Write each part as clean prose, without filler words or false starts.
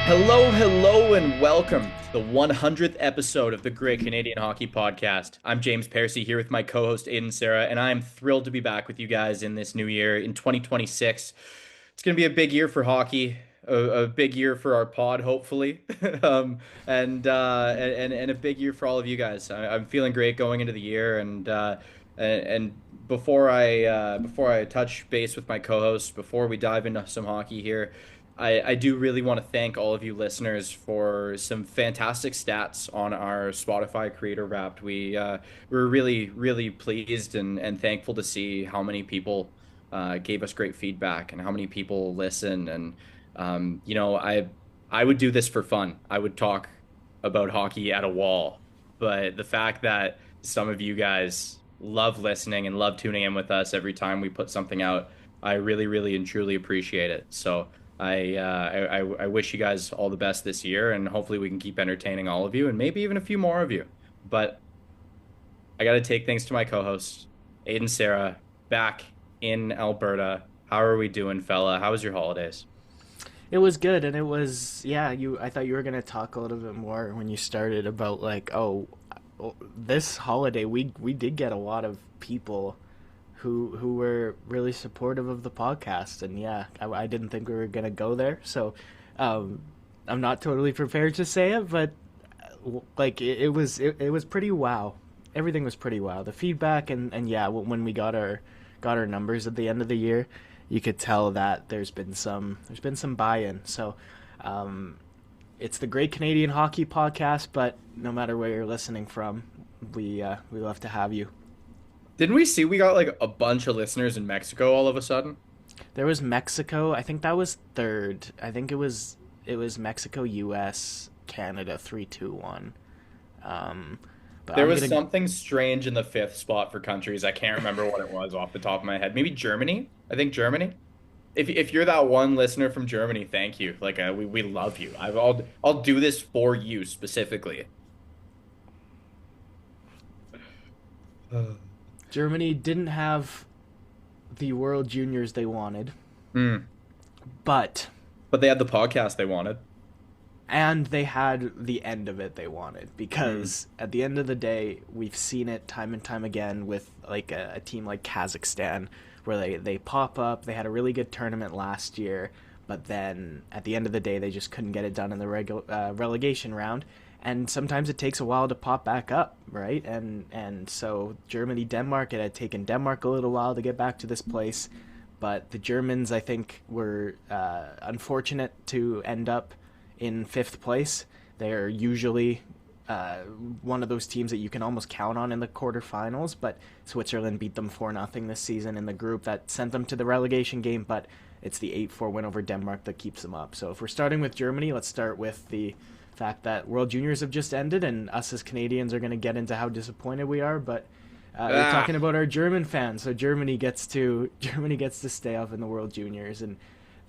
Hello, and welcome to the 100th episode of the Great Canadian Hockey Podcast. I'm James Parsi here with my co-host Aiden Sarah, and I'm thrilled to be back with you guys in this new year in 2026. It's going to be a big year for hockey, a big year for our pod, hopefully, and a big year for all of you guys. I'm feeling great going into the year, and before I touch base with my co-host, before we dive into some hockey here. I do really want to thank all of you listeners for some fantastic stats on our Spotify Creator Wrapped. We're really pleased and thankful to see how many people gave us great feedback and how many people listen. And I would do this for fun. I would talk about hockey at a wall, but the fact that some of you guys love listening and love tuning in with us every time we put something out, I really and truly appreciate it. So. I wish you guys all the best this year, and hopefully we can keep entertaining all of you, and maybe even a few more of you. But I got to take things to my co-hosts, Aiden Sarah, back in Alberta. How are we doing, fella? How was your holidays? It was good, and it was I thought you were gonna talk a little bit more when you started about this holiday we did get a lot of people who were really supportive of the podcast, and I didn't think we were gonna go there, so I'm not totally prepared to say it, but it was pretty wow. Everything was pretty wow. The feedback and when we got our numbers at the end of the year, you could tell that there's been some buy-in. So it's the Great Canadian Hockey Podcast, but no matter where you're listening from, we love to have you. Didn't we see we got like a bunch of listeners in Mexico all of a sudden? There was Mexico. I think that was third. I think it was Mexico, U.S., Canada, 3-2-1. But There was something strange in the fifth spot for countries. I can't remember what it was off the top of my head. Maybe Germany? I think Germany. If you're that one listener from Germany, thank you. We love you. I'll do this for you specifically. Germany didn't have the World Juniors they wanted, Mm. but But they had the podcast they wanted. and they had the end of it they wanted, Mm. because at the end of the day, we've seen it time and time again with like a team like Kazakhstan, where they pop up. They had a really good tournament last year, but then at the end of the day, they just couldn't get it done in the relegation round. And sometimes it takes a while to pop back up, right? And so Germany, Denmark, it had taken Denmark a little while to get back to this place, but the Germans, I think, were unfortunate to end up in fifth place. They're usually one of those teams that you can almost count on in the quarterfinals, but Switzerland beat them 4-0 this season in the group that sent them to the relegation game, but it's the 8-4 win over Denmark that keeps them up. So if we're starting with Germany, let's start with the fact that World Juniors have just ended, and us as Canadians are going to get into how disappointed we are, but we're Ah, talking about our German fans, so Germany gets to stay up in the World Juniors, and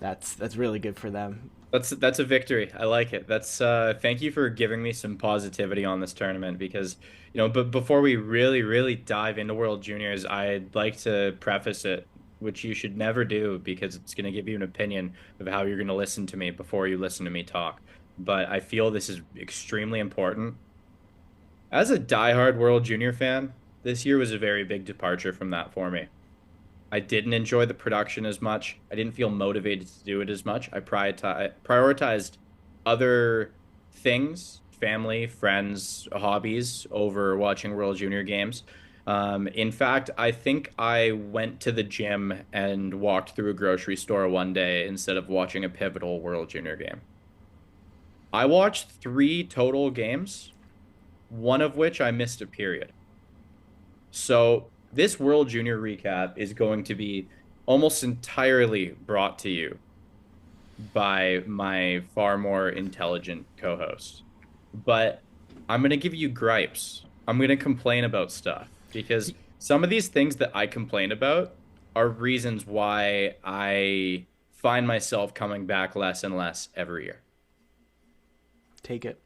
that's really good for them. that's a victory. I like it. That's thank you for giving me some positivity on this tournament because but before we really dive into World Juniors, I'd like to preface it, which you should never do because it's going to give you an opinion of how you're going to listen to me before you listen to me talk. But I feel this is extremely important. As a diehard World Junior fan, this year was a very big departure from that for me. I didn't enjoy the production as much. I didn't feel motivated to do it as much. I prioritized other things, family, friends, hobbies over watching World Junior games. In fact, I think I went to the gym and walked through a grocery store one day instead of watching a pivotal World Junior game. I watched three total games, one of which I missed a period. So this World Junior recap is going to be almost entirely brought to you by my far more intelligent co-host. But I'm going to give you gripes. I'm going to complain about stuff because some of these things that I complain about are reasons why I find myself coming back less and less every year. Take it.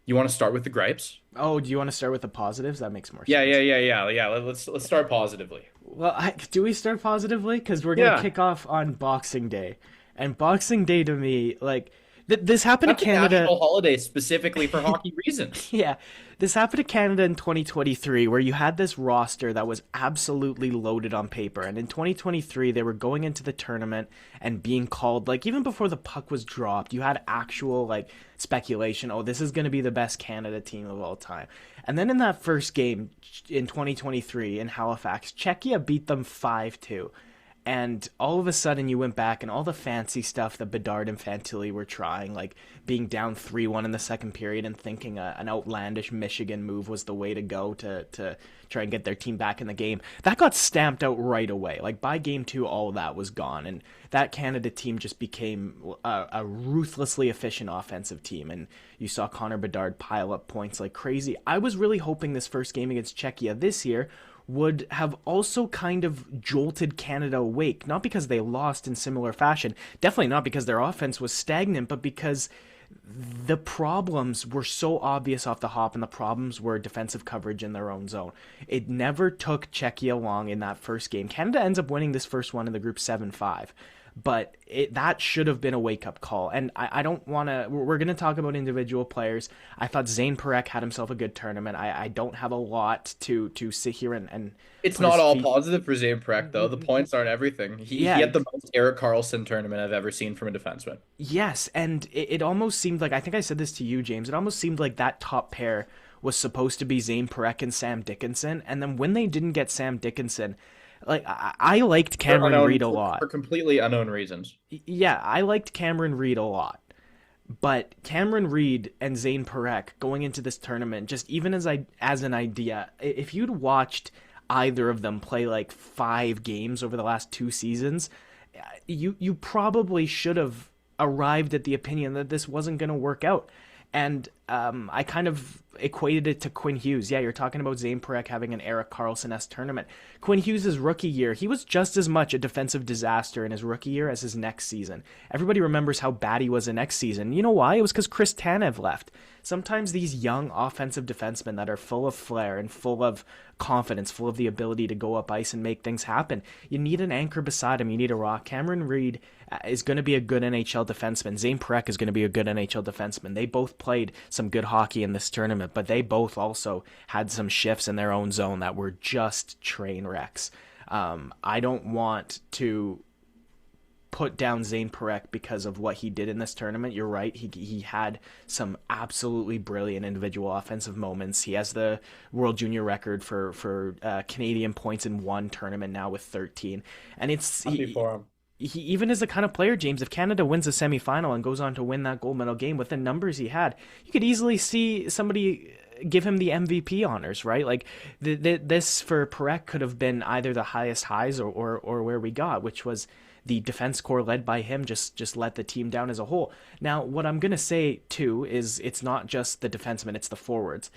You want to start with the gripes? Oh, do you want to start with the positives? That makes more Yeah, yeah, sense. yeah, yeah, yeah. Let's start positively. Well, do we start positively? Because we're gonna Yeah. kick off on Boxing Day, and Boxing Day to me, like, This happened to That's a Canada. national holiday specifically for hockey reasons. Yeah, this happened to Canada in 2023, where you had this roster that was absolutely loaded on paper. And in 2023, they were going into the tournament and being called, like, even before the puck was dropped, you had actual, like, speculation, oh, this is going to be the best Canada team of all time. And then in that first game in 2023 in Halifax, Czechia beat them 5-2. And all of a sudden, you went back and all the fancy stuff that Bedard and Fantilli were trying, like being down 3-1 in the second period and thinking an outlandish Michigan move was the way to go to try and get their team back in the game. That got stamped out right away. Like by game two, all of that was gone. And that Canada team just became a ruthlessly efficient offensive team. And you saw Connor Bedard pile up points like crazy. I was really hoping this first game against Czechia this year would have also kind of jolted Canada awake, not because they lost in similar fashion, definitely not because their offense was stagnant, but because the problems were so obvious off the hop, and the problems were defensive coverage in their own zone. It never took Czechia long in that first game. Canada ends up winning this first one in the group 7-5. But that should have been a wake-up call. And I don't want to... We're going to talk about individual players. I thought Zane Parekh had himself a good tournament. I don't have a lot to sit here and It's put not his all feet... positive for Zane Parekh, though. The points aren't everything. He Yeah, had the most Erik Karlsson tournament I've ever seen from a defenseman. yes, and it almost seemed like... I think I said this to you, James. It almost seemed like that top pair was supposed to be Zane Parekh and Sam Dickinson. And then when they didn't get Sam Dickinson... Like I liked Cameron Reed a lot. For completely unknown reasons. Yeah, I liked Cameron Reed a lot. But Cameron Reed and Zane Parekh going into this tournament, just even as an idea, if you'd watched either of them play like 5 games over the last 2 seasons, you probably should have arrived at the opinion that this wasn't going to work out. And I kind of equated it to Quinn Hughes. Yeah, you're talking about Zane Parekh having an Erik Karlsson-esque tournament. Quinn Hughes' rookie year, he was just as much a defensive disaster in his rookie year as his next season. Everybody remembers how bad he was the next season. You know why? It was because Chris Tanev left. Sometimes these young offensive defensemen that are full of flair and full of confidence, full of the ability to go up ice and make things happen, you need an anchor beside him. You need a rock. Cameron Reed is going to be a good NHL defenseman. Zane Parekh is going to be a good NHL defenseman. They both played some good hockey in this tournament, but they both also had some shifts in their own zone that were just train wrecks. I don't want to put down Zane Parekh because of what he did in this tournament. You're right. He had some absolutely brilliant individual offensive moments. He has the World Junior record for Canadian points in one tournament now with 13. And it's Happy for him. He even is the kind of player, James, if Canada wins a semifinal and goes on to win that gold medal game with the numbers he had, you could easily see somebody give him the MVP honors, right? Like this for Parekh could have been either the highest highs or where we got, which was the defense core led by him just let the team down as a whole. Now, what I'm going to say, too, is it's not just the defensemen, it's the forwards.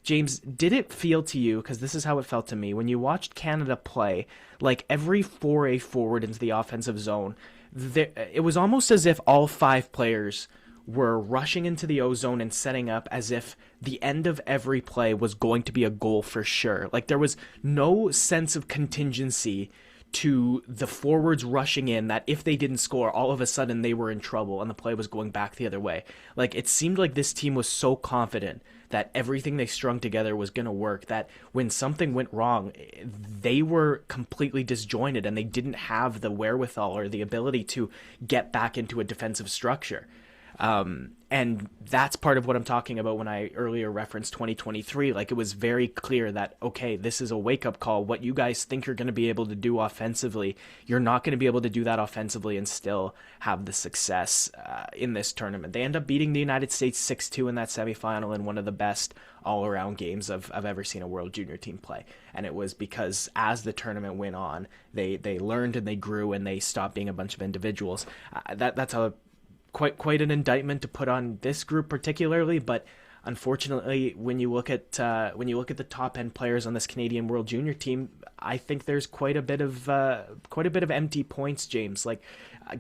James, did it feel to you, because this is how it felt to me, when you watched Canada play, like every foray forward into the offensive zone, it was almost as if all 5 players were rushing into the O zone and setting up as if the end of every play was going to be a goal for sure. Like there was no sense of contingency to the forwards rushing in that if they didn't score, all of a sudden they were in trouble and the play was going back the other way. Like it seemed like this team was so confident that everything they strung together was going to work, that when something went wrong, they were completely disjointed and they didn't have the wherewithal or the ability to get back into a defensive structure. And that's part of what I'm talking about when I earlier referenced 2023. Like, it was very clear that, okay, this is a wake-up call. What you guys think you're going to be able to do offensively, you're not going to be able to do that offensively and still have the success in this tournament. They end up beating the United States 6-2 in that semifinal in one of the best all-around games I've ever seen a World Junior team play. And it was because as the tournament went on, they learned and they grew and they stopped being a bunch of individuals. That's a quite an indictment to put on this group particularly, but unfortunately, when you look at the top end players on this Canadian World Junior team, I think there's quite a bit of empty points, James. Like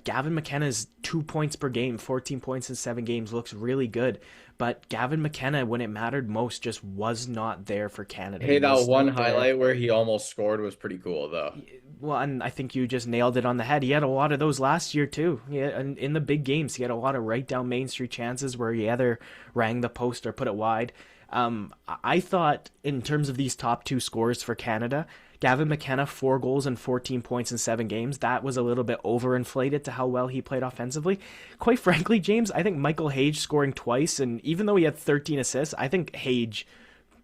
Gavin McKenna's 2 points per game, 14 points in 7 games looks really good, but Gavin McKenna, when it mattered most, just was not there for Canada. He Hey, that was one not there. highlight where he almost scored was pretty cool, though. Well, and I think you just nailed it on the head. He had a lot of those last year too. Yeah, and in the big games, he had a lot of right down Main Street chances where he either rang the post or put it wide. I thought in terms of these top two scores for Canada, Gavin McKenna 4 goals and 14 points in 7 games. That was a little bit overinflated to how well he played offensively. Quite frankly, James, I think Michael Hage scoring twice, and even though he had 13 assists, I think Hage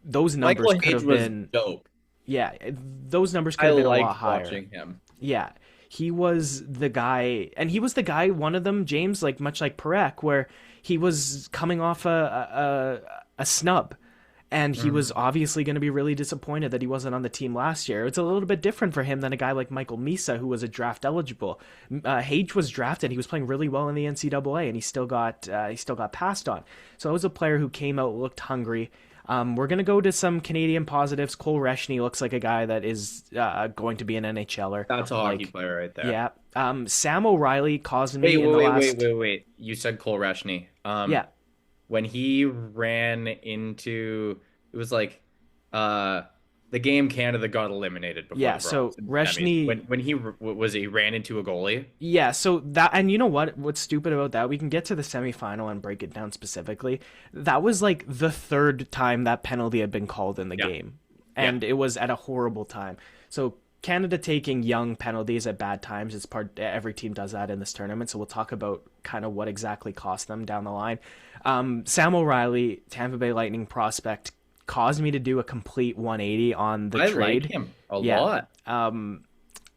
those numbers Michael could Hage have was been dope. yeah, those numbers could I have been a lot liked higher. watching him. Yeah, he was the guy, and he was the guy. One of them, James, like much like Perek, where he was coming off a snub, and he was Mhm. obviously going to be really disappointed that he wasn't on the team last year. It's a little bit different for him than a guy like Michael Misa, who was a draft eligible. Hage was drafted; he was playing really well in the NCAA, and he still got passed on. So it was a player who came out, looked hungry. We're going to go to some Canadian positives. Cole Reshny looks like a guy that is going to be an NHLer. That's a hockey Like, player right there. yeah. Sam O'Reilly caused Wait, me in wait, the wait, wait, last. wait, wait. You said Cole Reshny. Yeah. When he ran into, it was like, uh, the game Canada got eliminated before Yeah. the So bronze in the semis. Reshny. When he ran into a goalie. Yeah. So that. And you know what? What's stupid about that? We can get to the semifinal and break it down specifically. That was like the third time that penalty had been called in the Yeah, game. yeah. And it was at a horrible time. So Canada taking young penalties at bad times is part. Every team does that in this tournament. So we'll talk about kind of what exactly cost them down the line. Sam O'Reilly, Tampa Bay Lightning prospect, caused me to do a complete 180 on the I like trade. him a Yeah. lot.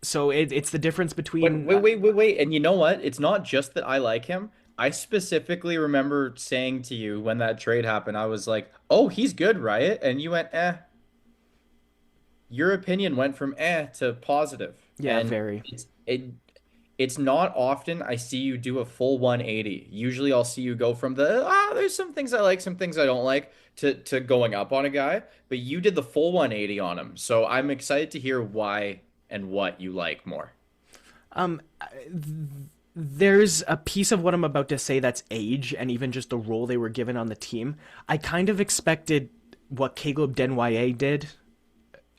So it's the difference Wait, between wait, wait, wait, wait. And you know what? It's not just that I like him. I specifically remember saying to you when that trade happened, I was like, "Oh, he's good, right?" And you went, "Eh." Your opinion went from to positive. yeah, And very. it's not often I see you do a full 180. Usually I'll see you go from there's some things I like, some things I don't like to going up on a guy, but you did the full 180 on him. So I'm excited to hear why and what you like more. Um, there's a piece of what I'm about to say that's age and even just the role they were given on the team. I kind of expected what Caleb Denye did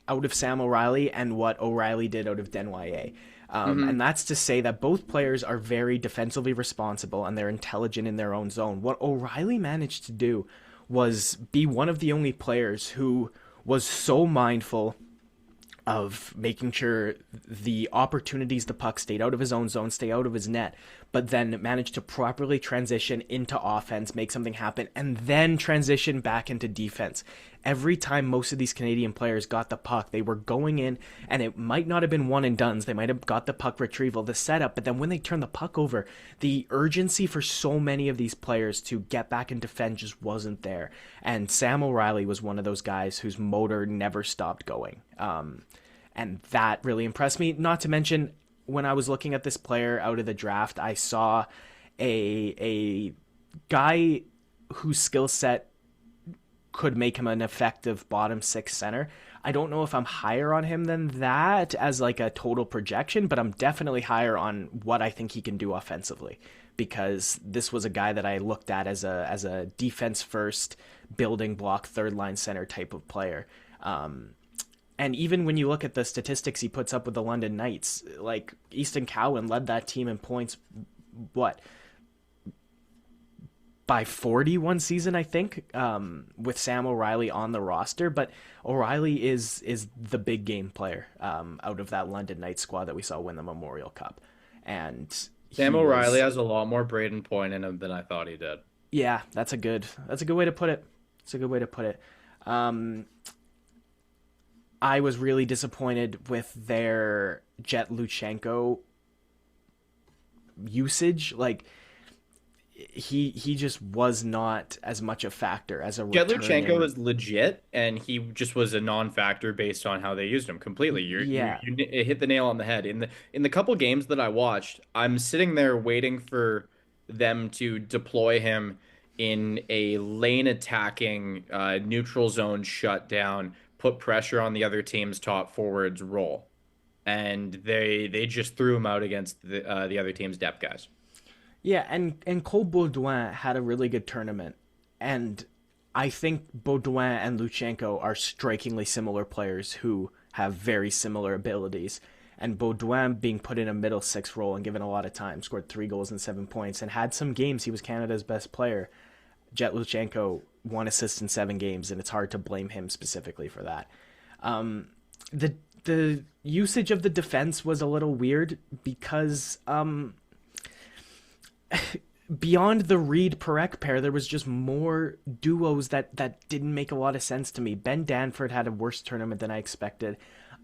out of Sam O'Reilly and what O'Reilly did out of Denye. Hmm. And that's to say that both players are very defensively responsible and they're intelligent in their own zone. What O'Reilly managed to do was be one of the only players who was so mindful of making sure the opportunities the puck stayed out of his own zone, stay out of his net, but then managed to properly transition into offense, make something happen, and then transition back into defense. Every time most of these Canadian players got the puck, they were going in, and it might not have been one and dones. They might have got the puck retrieval, the setup, but then when they turn the puck over, the urgency for so many of these players to get back and defend just wasn't there. And Sam O'Reilly was one of those guys whose motor never stopped going. And that really impressed me. Not to mention, when I was looking at this player out of the draft, I saw a guy whose skill set could make him an effective bottom six center. I don't know if I'm higher on him than that as like a total projection, but I'm definitely higher on what I think he can do offensively, because this was a guy that I looked at as a defense first, building block, third line center type of player. And even when you look at the statistics he puts up with the London Knights, like Easton Cowan led that team in points, what, by 40 one season, I think, with Sam O'Reilly on the roster. But O'Reilly is the big game player out of that London Knights squad that we saw win the Memorial Cup. And Sam he O'Reilly was, has a lot more Braden Point in him than I thought he did. yeah, that's a good way to put it. It's a good way to put it. I was really disappointed with their Jet Luchenko usage. Like he just was not as much a factor as a Jedlichenko returning. is legit, and he just was a non-factor based on how they used him completely. Yeah, It hit the nail on the head. In the couple games that I watched, I'm sitting there waiting for them to deploy him in a lane attacking neutral zone shutdown put pressure on the other team's top forwards role, and they just threw him out against the other team's depth guys. Yeah, and Cole Baudouin had a really good tournament, and I think Baudouin and Luchenko are strikingly similar players who have very similar abilities. And Baudouin being put in a middle six role and given a lot of time, scored 3 goals and 7 points, and had some games he was Canada's best player. Jet Luchenko 1 assist in 7 games, and it's hard to blame him specifically for that. The usage of the defense was a little weird because beyond the Reed Perek pair, there was just more duos that didn't make a lot of sense to me. Ben Danford had a worse tournament than I expected.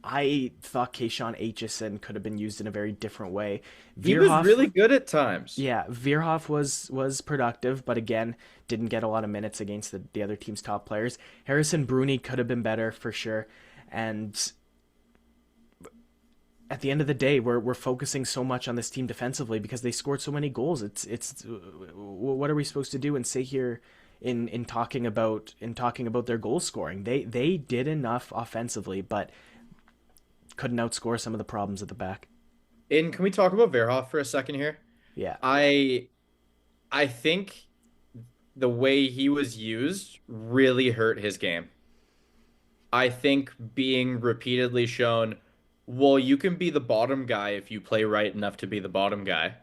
I thought Kayshawn Aitchison could have been used in a very different way. He was really good at times. Yeah, Veerhoff was productive, but again, didn't get a lot of minutes against the other team's top players. Harrison Bruni could have been better for sure. And at the end of the day, we're focusing so much on this team defensively because they scored so many goals. It's what are we supposed to do and sit here in talking about their goal scoring? They did enough offensively, but couldn't outscore some of the problems at the back. And can we talk about Verhoff for a second here? Yeah. I think the way he was used really hurt his game. I think being repeatedly shown, well, you can be the bottom guy if you play right enough to be the bottom guy.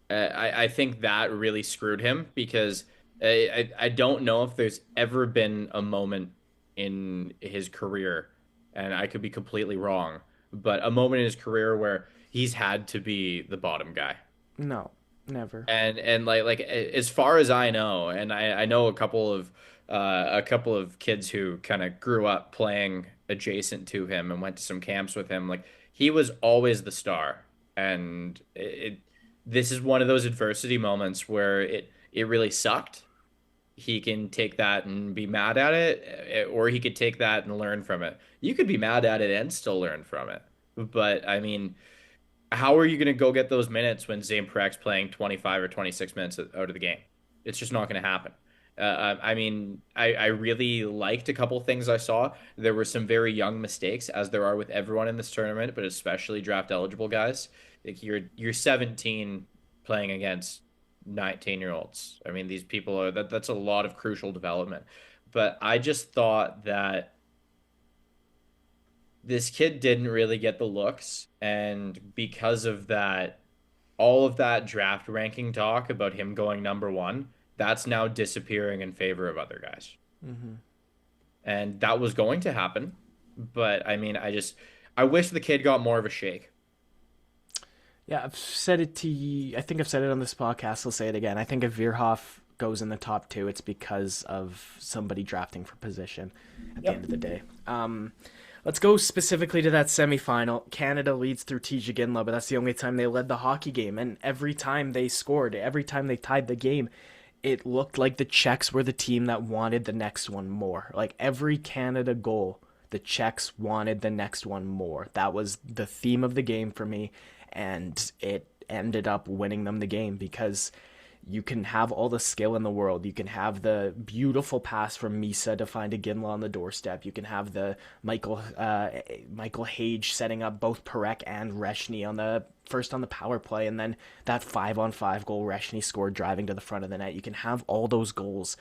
I think that really screwed him because I don't know if there's ever been a moment in his career, and I could be completely wrong, but a moment in his career where he's had to be the bottom guy. No, never. And like as far as I know, and I know a couple of kids who kind of grew up playing adjacent to him and went to some camps with him. Like he was always the star, and this is one of those adversity moments where it really sucked. He can take that and be mad at it, or he could take that and learn from it. You could be mad at it and still learn from it. But I mean, how are you going to go get those minutes when Zane Parek's playing 25 or 26 minutes out of the game? It's just not going to happen. I mean, I really liked a couple things I saw. There were some very young mistakes, as there are with everyone in this tournament, but especially draft eligible guys. Like you're 17 playing against 19-year-olds. I mean, these people are that's a lot of crucial development. But I just thought that this kid didn't really get the looks, and because of that, all of that draft ranking talk about him going number one, that's now disappearing in favor of other guys. Mm-hmm. And that was going to happen, but I mean, I wish the kid got more of a shake. Yeah, I've said it to you. I think I've said it on this podcast. I'll say it again. I think if Veerhoff goes in the top two, it's because of somebody drafting for position at the end of the day. Let's go specifically to that semifinal. Canada leads through TJ Ginla, but that's the only time they led the hockey game. And every time they scored, every time they tied the game, it looked like the Czechs were the team that wanted the next one more. Like every Canada goal, the Czechs wanted the next one more. That was the theme of the game for me, and it ended up winning them the game because you can have all the skill in the world. You can have the beautiful pass from Misa to find a Ginla on the doorstep. You can have the Michael Hage setting up both Perek and Reshny on the power play, and then that 5-on-5 goal Reshny scored driving to the front of the net. You can have all those goals,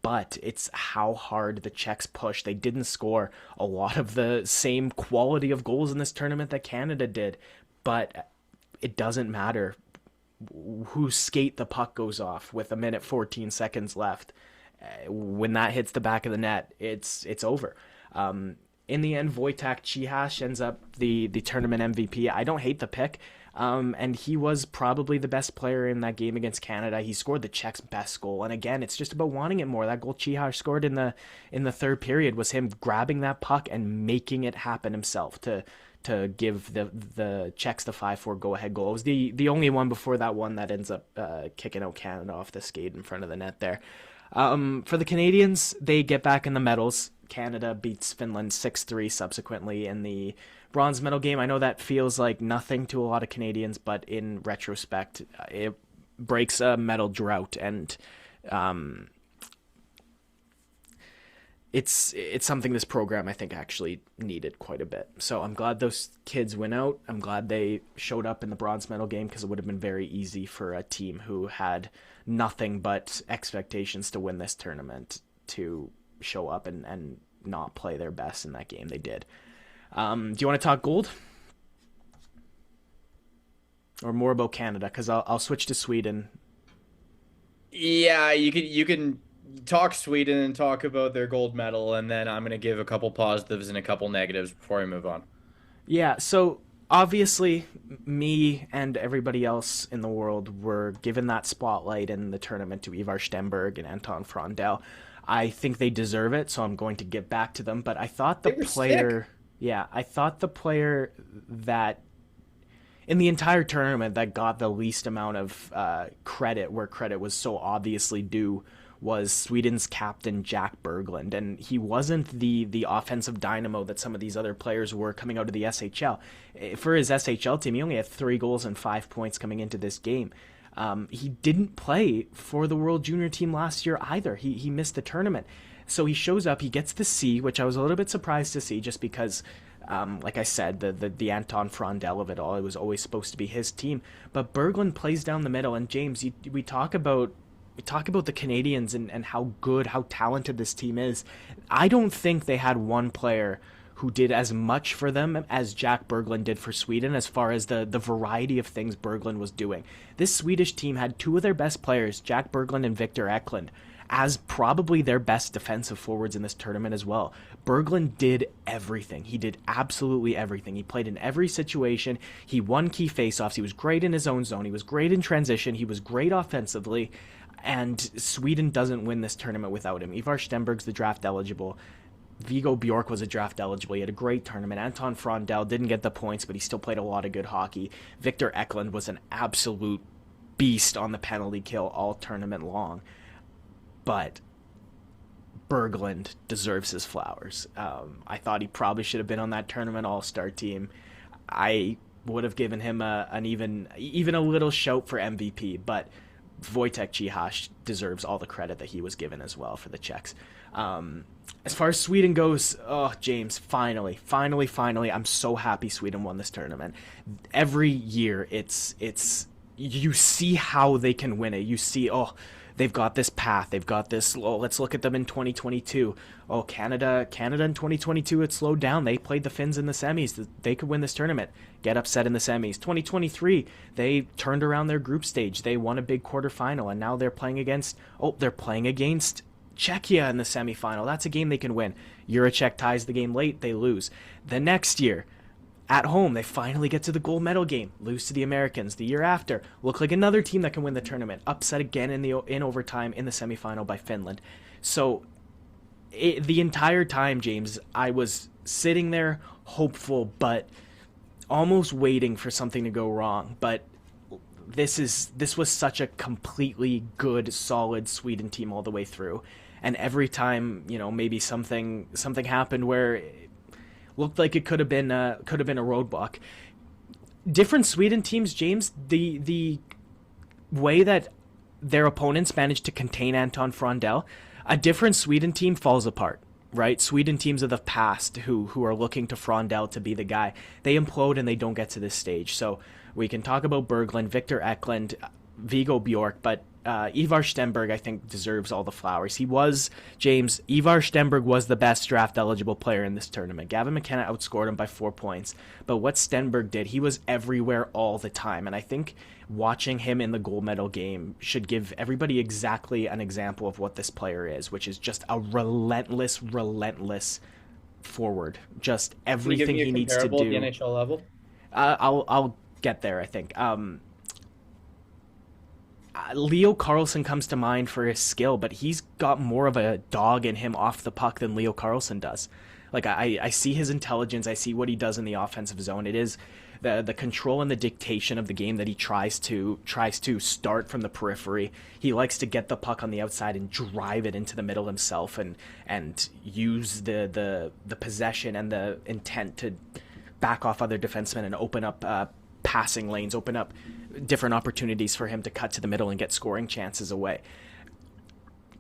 but it's how hard the Czechs push. They didn't score a lot of the same quality of goals in this tournament that Canada did, but it doesn't matter whose skate the puck goes off with 1:14 left. When that hits the back of the net, it's over. In the end, Wojtek Cihas ends up the tournament MVP. I don't hate the pick. And he was probably the best player in that game against Canada. He scored the Czechs' best goal. And again, it's just about wanting it more. That goal Cihas scored in the third period was him grabbing that puck and making it happen himself to give the Czechs the 5-4 go-ahead goal. It was the only one before that one that ends up kicking out Canada off the skate in front of the net there. For the Canadians, they get back in the medals. Canada beats Finland 6-3 subsequently in the bronze medal game. I know that feels like nothing to a lot of Canadians, but in retrospect, it breaks a medal drought. And it's something this program I think actually needed quite a bit. So I'm glad those kids went out. I'm glad they showed up in the bronze medal game because it would have been very easy for a team who had nothing but expectations to win this tournament to show up and not play their best in that game. They did. Do you want to talk gold or more about Canada? Because I'll switch to Sweden. Yeah, you can talk Sweden and talk about their gold medal, and then I'm gonna give a couple positives and a couple negatives before we move on. Yeah, so obviously, me and everybody else in the world were given that spotlight in the tournament to Ivar Stenberg and Anton Frondel. I think they deserve it, so I'm going to get back to them. But I thought the They were sick. player, yeah, I thought the player that in the entire tournament that got the least amount of credit, where credit was so obviously due, was Sweden's captain Jack Berglund, and he wasn't the offensive dynamo that some of these other players were coming out of the SHL. For his SHL team, he only had 3 goals and 5 points coming into this game. He didn't play for the World Junior team last year either. He missed the tournament. So he shows up, he gets the C, which I was a little bit surprised to see just because, like I said, the Anton Frondel of it all, it was always supposed to be his team. But Berglund plays down the middle, and James, we talk about the Canadians and how good, how talented this team is. I don't think they had one player who did as much for them as Jack Berglund did for Sweden as far as the variety of things Berglund was doing. This Swedish team had two of their best players, Jack Berglund and Victor Eklund, as probably their best defensive forwards in this tournament as well. Berglund did everything. He did absolutely everything. He played in every situation. He won key faceoffs. He was great in his own zone. He was great in transition. He was great offensively. And Sweden doesn't win this tournament without him. Ivar Stenberg's the draft eligible. Vigo Bjork was a draft eligible. He had a great tournament. Anton Frondel didn't get the points, but he still played a lot of good hockey. Victor Eklund was an absolute beast on the penalty kill all tournament long. But Berglund deserves his flowers. I thought he probably should have been on that tournament all-star team. I would have given him an even a little shout for MVP, but Wojtek Cichas deserves all the credit that he was given as well for the Czechs. As far as Sweden goes, oh, James, finally, I'm so happy Sweden won this tournament. Every year, it's you see how they can win it. You see, oh, they've got this path, they've got this. Oh, let's look at them in 2022. Oh, Canada in 2022, it slowed down. They played the Finns in the semis. They could win this tournament. Get upset in the semis. 2023, they turned around their group stage. They won a big quarterfinal, and now they're playing against Czechia in the semifinal. That's a game they can win. Juracek ties the game late, they lose. The next year, at home, they finally get to the gold medal game, lose to the Americans. The year after, look like another team that can win the tournament, upset again in overtime in the semifinal by Finland. So the entire time, James, I was sitting there hopeful, but almost waiting for something to go wrong. But this was such a completely good, solid Sweden team all the way through. And every time, maybe something happened where it looked like it could have been a roadblock. Different Sweden teams, James, the way that their opponents managed to contain Anton Frondel, a different Sweden team falls apart. Right? Sweden teams of the past who are looking to Frondel to be the guy, they implode and they don't get to this stage. So we can talk about Berglund, Victor Eklund, Vigo Bjork, but Ivar Stenberg, I think, deserves all the flowers. Ivar Stenberg was the best draft eligible player in this tournament. Gavin McKenna outscored him by 4 points, but what Stenberg did, he was everywhere all the time, and I think watching him in the gold medal game should give everybody exactly an example of what this player is, which is just a relentless forward. Just Can you give everything me a he needs to comparable at the do. NHL level? I'll get there, I think. Leo Carlson comes to mind for his skill, but he's got more of a dog in him off the puck than Leo Carlson does. Like I see his intelligence, I see what he does in the offensive zone. It is the control and the dictation of the game that he tries to start from the periphery. He likes to get the puck on the outside and drive it into the middle himself, and use the possession and the intent to back off other defensemen and open up passing lanes, open up different opportunities for him to cut to the middle and get scoring chances away.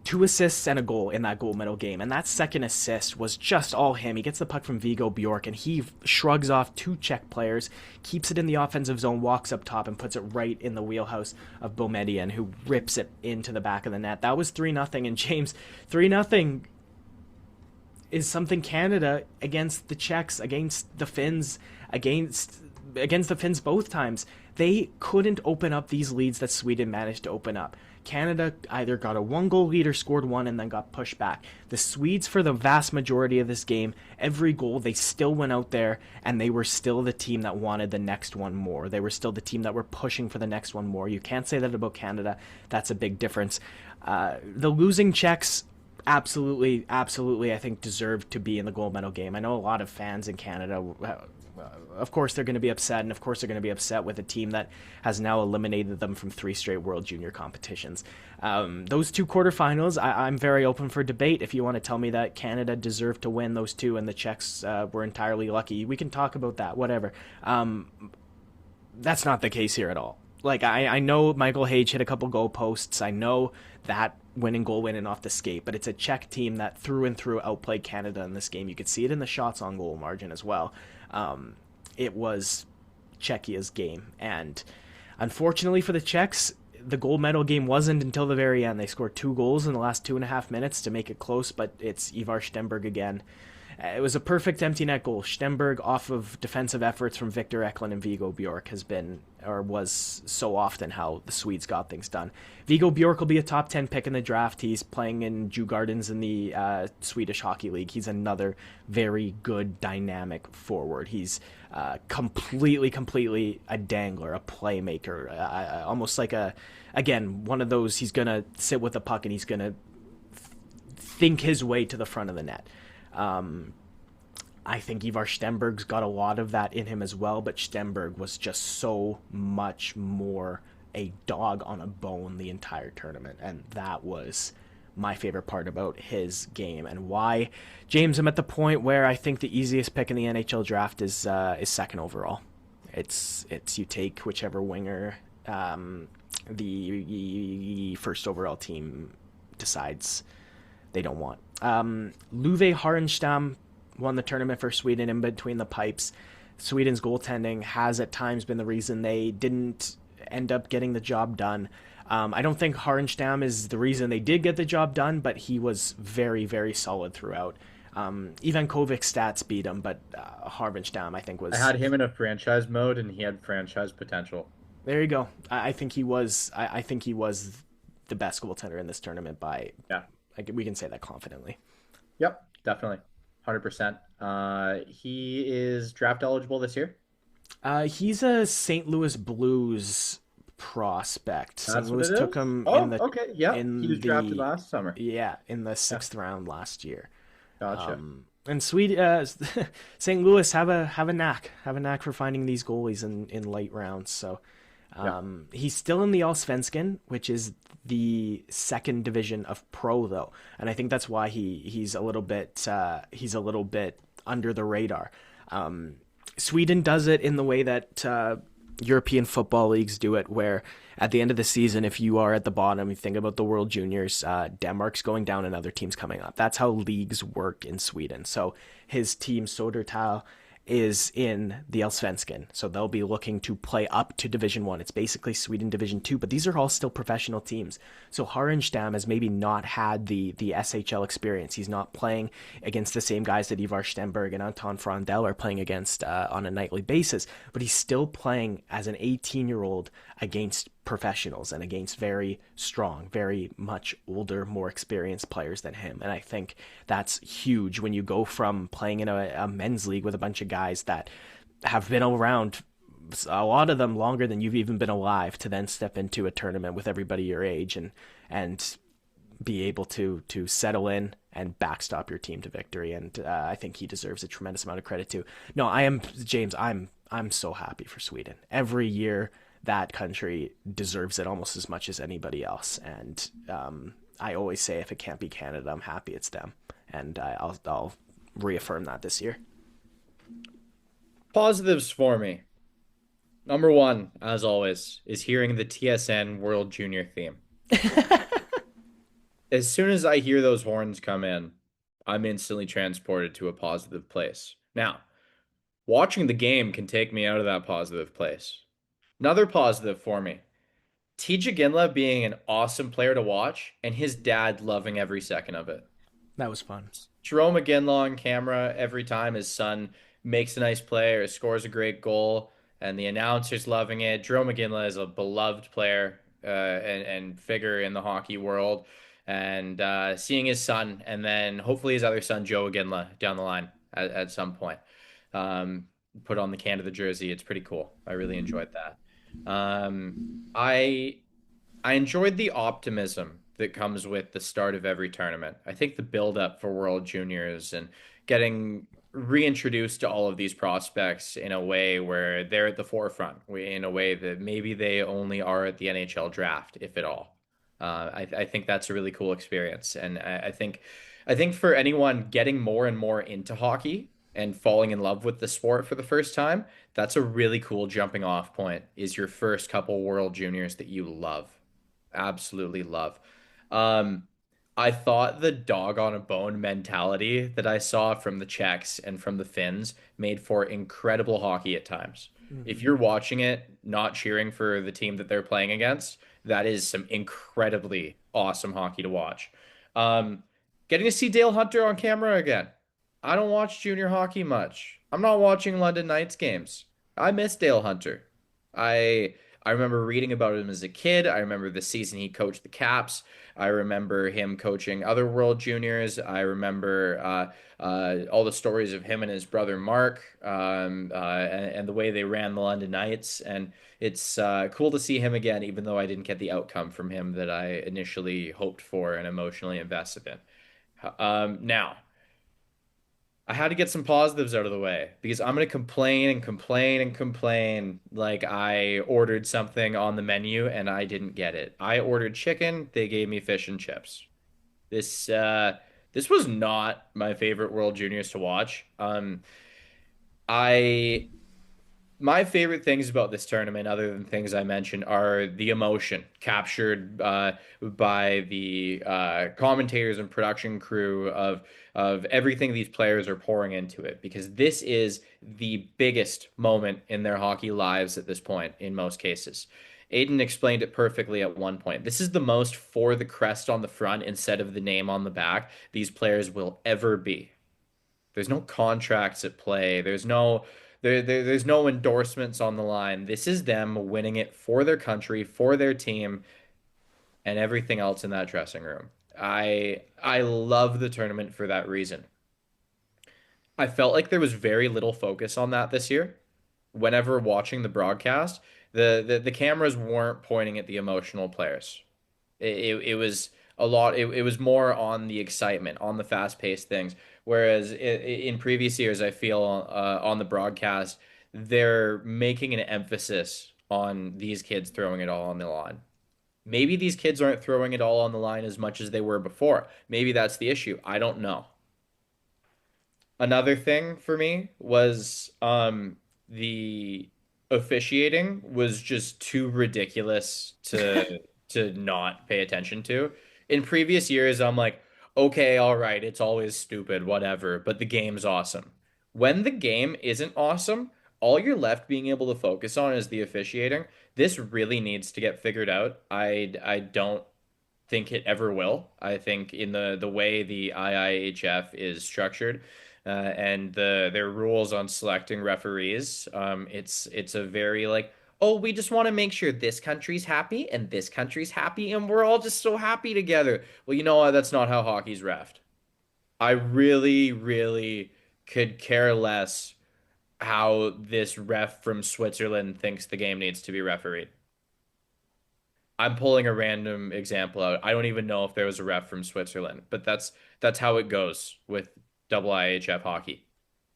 2 assists and a goal in that gold medal game. And that second assist was just all him. He gets the puck from Vigo Bjork and he shrugs off 2 Czech players, keeps it in the offensive zone, walks up top and puts it right in the wheelhouse of Boumediene, who rips it into the back of the net. That was 3-0. And James, 3-0 is something Canada against the Czechs, against the Finns, against the Finns both times. They couldn't open up these leads that Sweden managed to open up. Canada either got a 1-goal lead or scored one and then got pushed back. The Swedes, for the vast majority of this game, every goal, they still went out there and they were still the team that wanted the next one more. They were still the team that were pushing for the next one more. You can't say that about Canada. That's a big difference. The losing Czechs, absolutely, I think deserved to be in the gold medal game. I know a lot of fans in Canada, of course they're going to be upset, and of course they're going to be upset with a team that has now eliminated them from 3 straight World Junior competitions. Those 2 quarterfinals, I'm very open for debate. If you want to tell me that Canada deserved to win those 2 and the Czechs were entirely lucky, we can talk about that, whatever. That's not the case here at all. Like, I know Michael Hage hit a couple goal posts. I know that winning goal went in off the skate, but it's a Czech team that through and through outplayed Canada in this game. You could see it in the shots on goal margin as well. It was Czechia's game, and unfortunately for the Czechs, the gold medal game wasn't until the very end. They scored 2 goals in the last 2.5 minutes to make it close, but it's Ivar Stenberg again. It was a perfect empty net goal. Stenberg, off of defensive efforts from Victor Eklund and Vigo Bjork, was so often how the Swedes got things done. Vigo Bjork will be a top 10 pick in the draft. He's playing in Djurgårdens in the Swedish Hockey League. He's another very good, dynamic forward. He's completely a dangler, a playmaker, almost like one of those, he's going to sit with the puck and he's going to think his way to the front of the net. I think Ivar Stenberg's got a lot of that in him as well, but Stenberg was just so much more a dog on a bone the entire tournament, and that was my favorite part about his game. And why, James, I'm at the point where I think the easiest pick in the NHL draft is second overall. It's you take whichever winger the first overall team decides they don't want. Luve Harenstam won the tournament for Sweden in between the pipes. Sweden's goaltending has at times been the reason they didn't end up getting the job done. I don't think Harenstam is the reason they did get the job done, but he was very, very solid throughout. Ivan Kovic's stats beat him, but Harenstam, I think, was... I had him in a franchise mode, and he had franchise potential. There you go. I think he was. I think he was the best goaltender in this tournament by... Yeah. We can say that confidently. Yep, definitely. 100%. He is draft eligible this year? He's a St. Louis Blues prospect. St. Louis took him okay. Yeah. He was drafted last summer. Yeah, in the 6th round last year. Gotcha. And St. Louis have a knack for finding these goalies in late rounds. So he's still in the Allsvenskan, which is the 2nd division of pro, though, and I think that's why he's a little bit under the radar. Sweden does it in the way that European football leagues do it, where at the end of the season, if you are at the bottom, you think about the World Juniors, Denmark's going down and other teams coming up. That's how leagues work in Sweden. So his team, Sodertal, is in the Allsvenskan, so they'll be looking to play up to Division 1. It's basically Sweden Division 2, but these are all still professional teams. So Harenstam has maybe not had the SHL experience. He's not playing against the same guys that Ivar Stenberg and Anton Frondell are playing against on a nightly basis, but he's still playing as an 18-year-old against professionals and against very strong, very much older, more experienced players than him. And I think that's huge when you go from playing in a men's league with a bunch of guys that have been around, a lot of them longer than you've even been alive, to then step into a tournament with everybody your age and be able to settle in and backstop your team to victory. And I think he deserves a tremendous amount of credit too. No, James, I'm so happy for Sweden. Every year that country deserves it almost as much as anybody else. And I always say, if it can't be Canada, I'm happy it's them. And I'll reaffirm that this year. Positives for me. Number 1, as always, is hearing the TSN World Junior theme. As soon as I hear those horns come in, I'm instantly transported to a positive place. Now, watching the game can take me out of that positive place. Another positive for me, TJ Ginla being an awesome player to watch and his dad loving every second of it. That was fun. Jerome McGinley on camera every time his son makes a nice play or scores a great goal, and the announcers loving it. Jerome McGinley is a beloved player and figure in the hockey world, and seeing his son and then hopefully his other son Joe McGinley down the line at some point, um, put on the Canada jersey. It's pretty cool. I really enjoyed that. Um, I I enjoyed the optimism that comes with the start of every tournament. I think the build up for World Juniors and getting reintroduced to all of these prospects in a way where they're at the forefront, in a way that maybe they only are at the NHL draft, if at all. I think that's a really cool experience, and I think for anyone getting more and more into hockey and falling in love with the sport for the first time, that's a really cool jumping off point. Is your first couple World Juniors that you love, absolutely love. Um, I thought the dog on a bone mentality that I saw from the Czechs and from the Finns made for incredible hockey at times. If Hmm. you're watching it, not cheering for the team that they're playing against, that is some incredibly awesome hockey to watch. Um, Getting to see Dale Hunter on camera again. I don't watch junior hockey much. I'm not watching London Knights games. I miss Dale Hunter. I remember reading about him as a kid. I remember the season he coached the Caps. I remember him coaching other World Juniors. I remember all the stories of him and his brother Mark, and the way they ran the London Knights. And it's cool to see him again, even though I didn't get the outcome from him that I initially hoped for and emotionally invested in. Now, I had to get some positives out of the way because I'm going to complain and complain and complain like I ordered something on the menu and I didn't get it. I ordered chicken, they gave me fish and chips. This this was not my favorite World Juniors to watch. I My favorite things about this tournament, other than things I mentioned, are the emotion captured by the commentators and production crew of everything these players are pouring into it. Because this is the biggest moment in their hockey lives at this point, in most cases. Aiden explained it perfectly at one point. This is the most for the crest on the front instead of the name on the back these players will ever be. There's no contracts at play. There's no endorsements on the line. This is them winning it for their country, for their team, and everything else in that dressing room. I love the tournament for that reason. I felt like there was very little focus on that this year. Whenever watching the broadcast, the cameras weren't pointing at the emotional players. It was a lot. It was more on the excitement, on the fast-paced things. Whereas in previous years, I feel on the broadcast, they're making an emphasis on these kids throwing it all on the line. Maybe these kids aren't throwing it all on the line as much as they were before. Maybe that's the issue. I don't know. Another thing for me was the officiating was just too ridiculous to not pay attention to. In previous years, I'm like, okay, all right, it's always stupid, whatever, but the game's awesome. When the game isn't awesome, all you're left being able to focus on is the officiating. This really needs to get figured out. I don't think it ever will. I think in the way the IIHF is structured, and their rules on selecting referees, it's a very like, oh, we just want to make sure this country's happy and this country's happy and we're all just so happy together. Well, you know what? That's not how hockey's reffed. I really, really could care less how this ref from Switzerland thinks the game needs to be refereed. I'm pulling a random example out. I don't even know if there was a ref from Switzerland, but that's how it goes with double IHF hockey.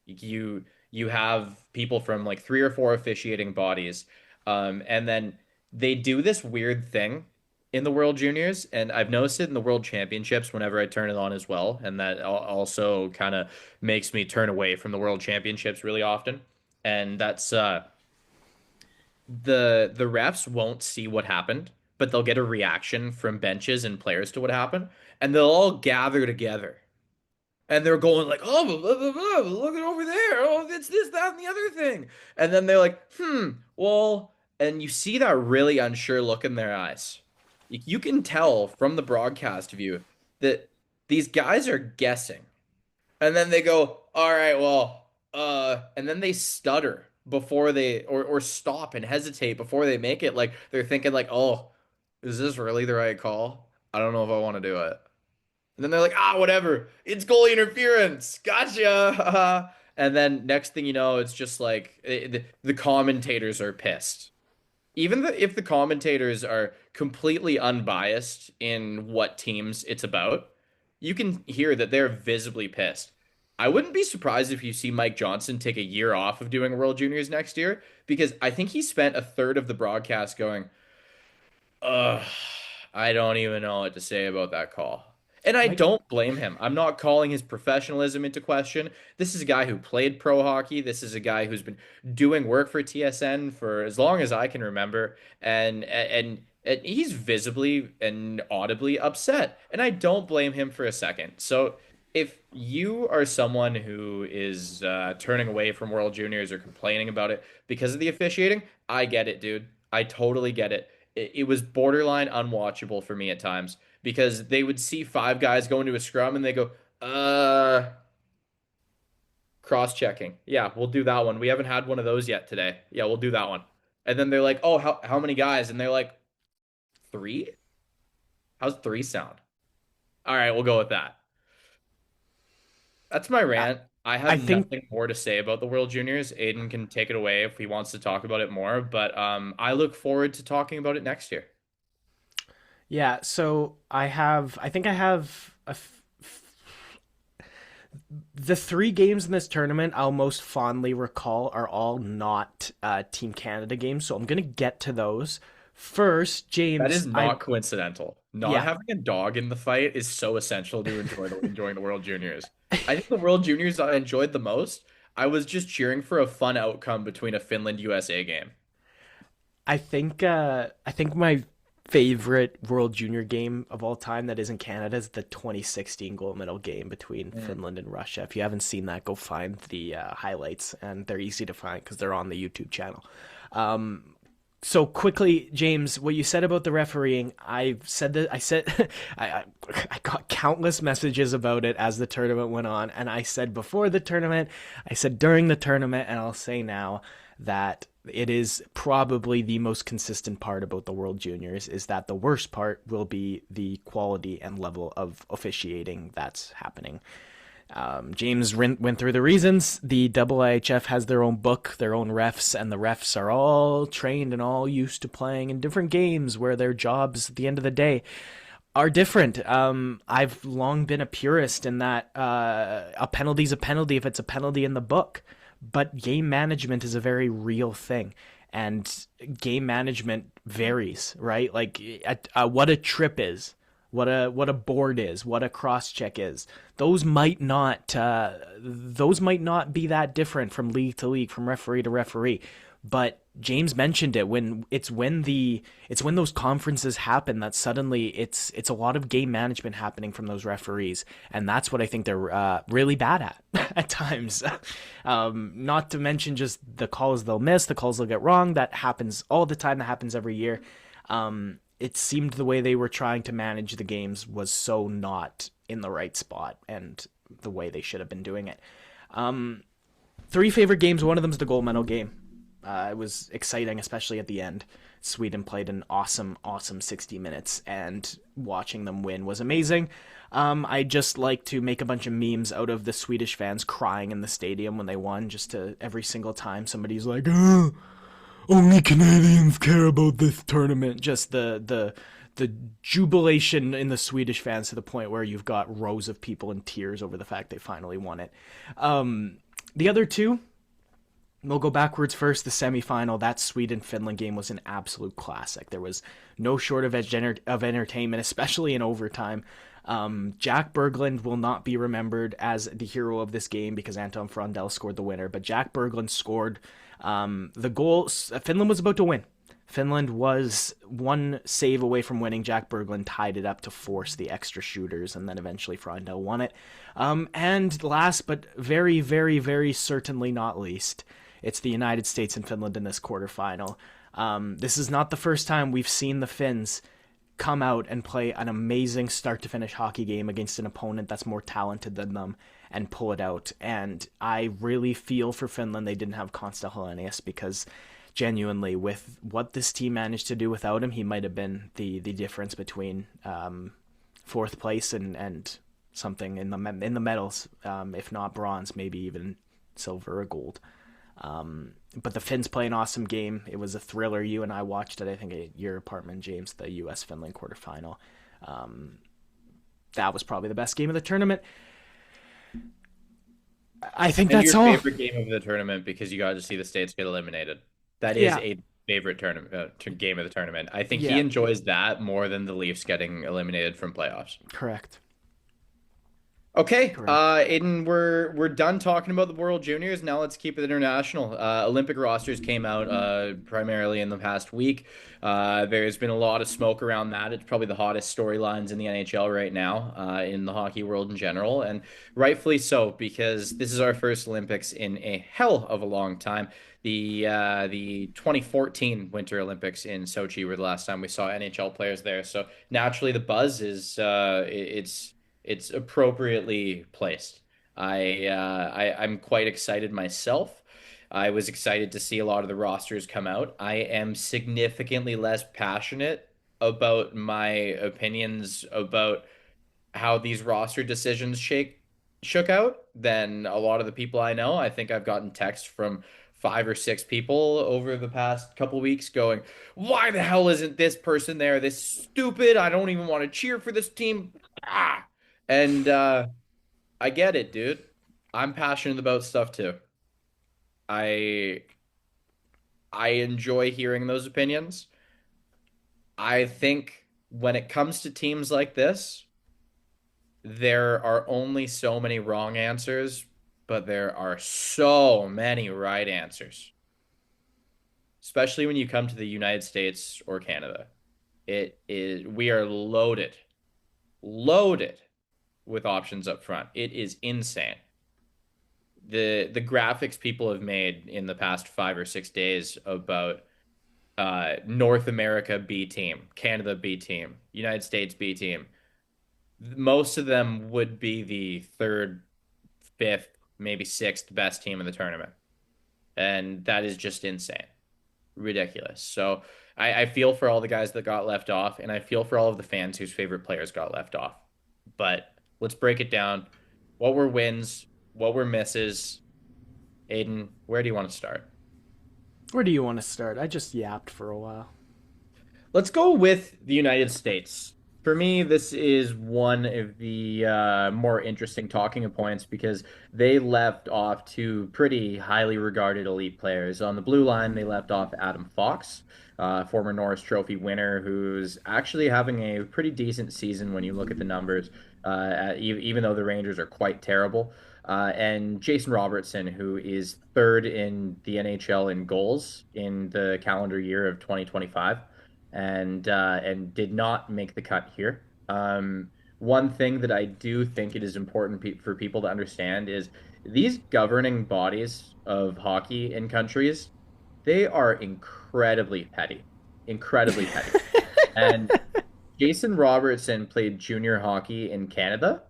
You have people from like three or four officiating bodies, and then they do this weird thing in the World Juniors, and I've noticed it in the World Championships whenever I turn it on as well, and that also kind of makes me turn away from the World Championships really often. And that's the refs won't see what happened, but they'll get a reaction from benches and players to what happened, and they'll all gather together. And they're going like, oh, blah, blah, blah, look at over there. Oh, it's this, that, and the other thing. And then they're like, well, and you see that really unsure look in their eyes. You can tell from the broadcast view that these guys are guessing. And then they go, all right, well, and then they stutter before they or stop and hesitate before they make it. Like they're thinking like, oh, is this really the right call? I don't know if I want to do it. And then they're like, whatever. It's goalie interference. Gotcha. And then next thing you know, it's just like the commentators are pissed. If the commentators are completely unbiased in what teams it's about, you can hear that they're visibly pissed. I wouldn't be surprised if you see Mike Johnson take a year off of doing World Juniors next year because I think he spent a third of the broadcast going, ugh, I don't even know what to say about that call. And I Mike, don't blame him. I'm not calling his professionalism into question. This is a guy who played pro hockey. This is a guy who's been doing work for TSN for as long as I can remember. And he's visibly and audibly upset. And I don't blame him for a second. So if you are someone who is turning away from World Juniors or complaining about it because of the officiating, I get it, dude. I totally get it. It was borderline unwatchable for me at times because they would see five guys go into a scrum and they go, cross-checking. Yeah, we'll do that one. We haven't had one of those yet today. Yeah, we'll do that one. And then they're like, oh, how many guys? And they're like, three? How's three sound? All right, we'll go with that. That's my I, rant. I I have think nothing more to say about the World Juniors. Aiden can take it away if he wants to talk about it more, but I look forward to talking about it next year. yeah. So I think I have the three games in this tournament I'll most fondly recall are all not Team Canada games. So I'm gonna get to those first. That James, is not coincidental. Not yeah, having a dog in the fight is so essential to enjoying the World Juniors. I think the World Juniors I enjoyed the most. I was just cheering for a fun outcome between a Finland USA game. I think my favorite World Junior game of all time that isn't Canada is the 2016 gold medal game between Mm. Finland and Russia. If you haven't seen that, go find the highlights, and they're easy to find because they're on the YouTube channel. So quickly, James, what you said about the refereeing, I've said that I said I got countless messages about it as the tournament went on, and I said before the tournament, I said during the tournament, and I'll say now that it is probably the most consistent part about the World Juniors is that the worst part will be the quality and level of officiating that's happening. James went through the reasons. The IIHF has their own book, their own refs, and the refs are all trained and all used to playing in different games where their jobs at the end of the day are different. I've long been a purist in that a penalty's a penalty if it's a penalty in the book, but game management is a very real thing. And game management varies, right? Like what a trip is, what a board is, what a cross check is. Those might not be that different from league to league, from referee to referee. But James mentioned it when it's when those conferences happen that suddenly it's a lot of game management happening from those referees, and that's what I think they're really bad at at times. Not to mention just the calls they'll miss, the calls they'll get wrong. That happens all the time. That happens every year. It seemed the way they were trying to manage the games was so not in the right spot and the way they should have been doing it. Three favorite games. One of them's the gold medal game. It was exciting, especially at the end. Sweden played an awesome 60 minutes, and watching them win was amazing. I just like to make a bunch of memes out of the Swedish fans crying in the stadium when they won, just to every single time somebody's like, only Canadians care about this tournament. Just the jubilation in the Swedish fans to the point where you've got rows of people in tears over the fact they finally won it. The other two, we'll go backwards first. The semifinal, that Sweden-Finland game was an absolute classic. There was no short of entertainment, especially in overtime. Jack Berglund will not be remembered as the hero of this game because Anton Frondell scored the winner, but Jack Berglund scored the goal. Finland was about to win. Finland was one save away from winning. Jack Berglund tied it up to force the extra shooters, and then eventually Frondell won it. And last, but very, very, very certainly not least, it's the United States and Finland in this quarterfinal. This is not the first time we've seen the Finns come out and play an amazing start-to-finish hockey game against an opponent that's more talented than them and pull it out. And I really feel for Finland they didn't have Konsta Helenius, because genuinely, with what this team managed to do without him, he might have been the difference between fourth place and something in the medals, if not bronze, maybe even silver or gold. But the Finns play an awesome game. It was a thriller. You and I watched it, I think, at your apartment, James, the U.S.-Finland quarterfinal. That was probably the best game of the tournament. I think And that's your all. favorite game of the tournament because you got to see the States get eliminated. That is Yeah, a favorite tournament game of the tournament. I think he yeah, enjoys that more than the Leafs getting eliminated from playoffs. correct, Okay, correct. Aiden, we're done talking about the World Juniors. Now let's keep it international. Olympic rosters came out primarily in the past week. There's been a lot of smoke around that. It's probably the hottest storylines in the NHL right now, in the hockey world in general, and rightfully so, because this is our first Olympics in a hell of a long time. The 2014 Winter Olympics in Sochi were the last time we saw NHL players there. So naturally, the buzz is it's appropriately placed. I'm quite excited myself. I was excited to see a lot of the rosters come out. I am significantly less passionate about my opinions about how these roster decisions shook out than a lot of the people I know. I think I've gotten text from 5 or 6 people over the past couple weeks going, "Why the hell isn't this person there? This stupid. I don't even want to cheer for this team." Ah. And I get it, dude. I'm passionate about stuff too. I I enjoy hearing those opinions. I think when it comes to teams like this, there are only so many wrong answers, but there are so many right answers, especially when you come to the United States or Canada. We are loaded with options up front. It is insane. The graphics people have made in the past 5 or 6 days about North America B team, Canada B team, United States B team. Most of them would be the third, fifth, maybe sixth best team in the tournament. And that is just insane. Ridiculous. So I feel for all the guys that got left off, and I feel for all of the fans whose favorite players got left off. But let's break it down. What were wins? What were misses? Aiden, where do you want to start? Where do you want to start? I just yapped for a while. Let's go with the United States. For me, this is one of the more interesting talking points because they left off two pretty highly regarded elite players. On the blue line, they left off Adam Fox, former Norris Trophy winner, who's actually having a pretty decent season when you look at the numbers, even though the Rangers are quite terrible. And Jason Robertson, who is third in the NHL in goals in the calendar year of 2025 and did not make the cut here. One thing that I do think it is important for people to understand is these governing bodies of hockey in countries, they are incredibly petty. And Jason Robertson played junior hockey in Canada,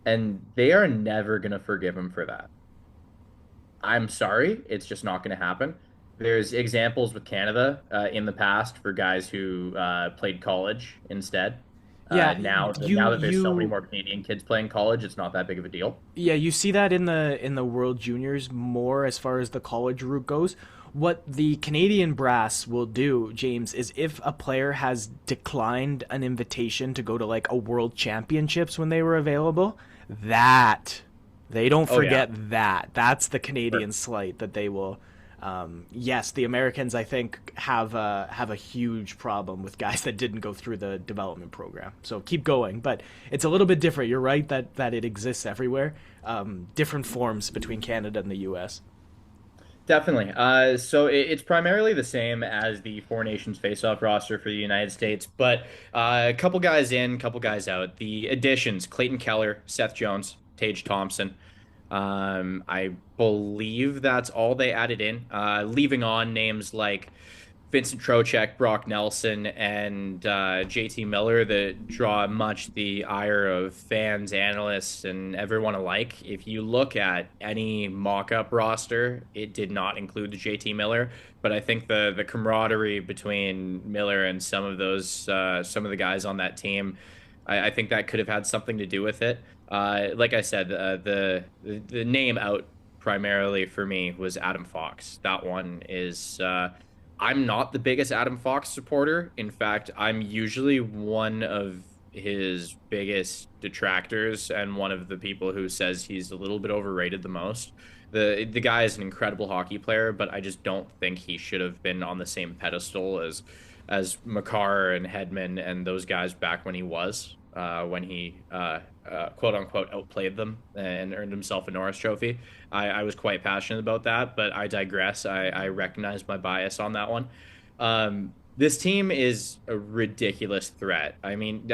and they are never going to forgive him for that. I'm sorry, it's just not going to happen. There's examples with Canada in the past for guys who played college instead. Yeah, Now that there's so many more Canadian kids playing college, it's not that big of a deal. yeah, you see that in the World Juniors more as far as the college route goes. What the Canadian brass will do, James, is if a player has declined an invitation to go to like a World Championships when they were available, that they don't Oh yeah, forget that. That's the sure. Canadian slight that they will. Yes, the Americans I think have a huge problem with guys that didn't go through the development program. So keep going, but it's a little bit different. You're right that it exists everywhere. Different forms between Canada and the U.S. Definitely. So it's primarily the same as the Four Nations face-off roster for the United States, but a couple guys in, couple guys out. The additions: Clayton Keller, Seth Jones, Tage Thompson. I believe that's all they added in, leaving on names like Vincent Trocheck, Brock Nelson, and JT Miller that draw much the ire of fans, analysts, and everyone alike. If you look at any mock-up roster, it did not include the JT Miller, but I think the camaraderie between Miller and some of the guys on that team, I think that could have had something to do with it. Like I said, the name out primarily for me was Adam Fox. That one is. I'm not the biggest Adam Fox supporter. In fact, I'm usually one of his biggest detractors and one of the people who says he's a little bit overrated the most. The guy is an incredible hockey player, but I just don't think he should have been on the same pedestal as Makar and Hedman and those guys back when he was when he quote unquote outplayed them and earned himself a Norris Trophy. I was quite passionate about that, but I digress. I recognize my bias on that one. This team is a ridiculous threat. I mean,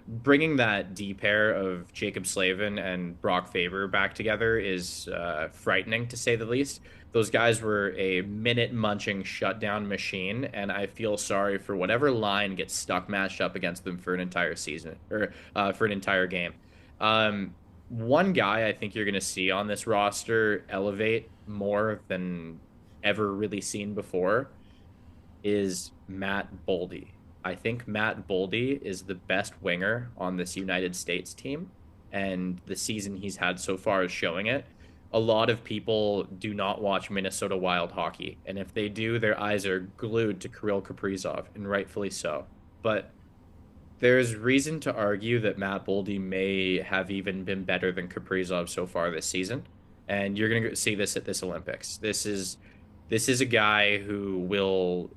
bringing that D pair of Jacob Slavin and Brock Faber back together is frightening to say the least. Those guys were a minute munching shutdown machine, and I feel sorry for whatever line gets stuck matched up against them for an entire season or for an entire game. One guy I think you're going to see on this roster elevate more than ever really seen before is Matt Boldy. I think Matt Boldy is the best winger on this United States team, and the season he's had so far is showing it. A lot of people do not watch Minnesota Wild hockey, and if they do, their eyes are glued to Kirill Kaprizov, and rightfully so. But there's reason to argue that Matt Boldy may have even been better than Kaprizov so far this season, and you're going to see this at this Olympics. This is a guy who will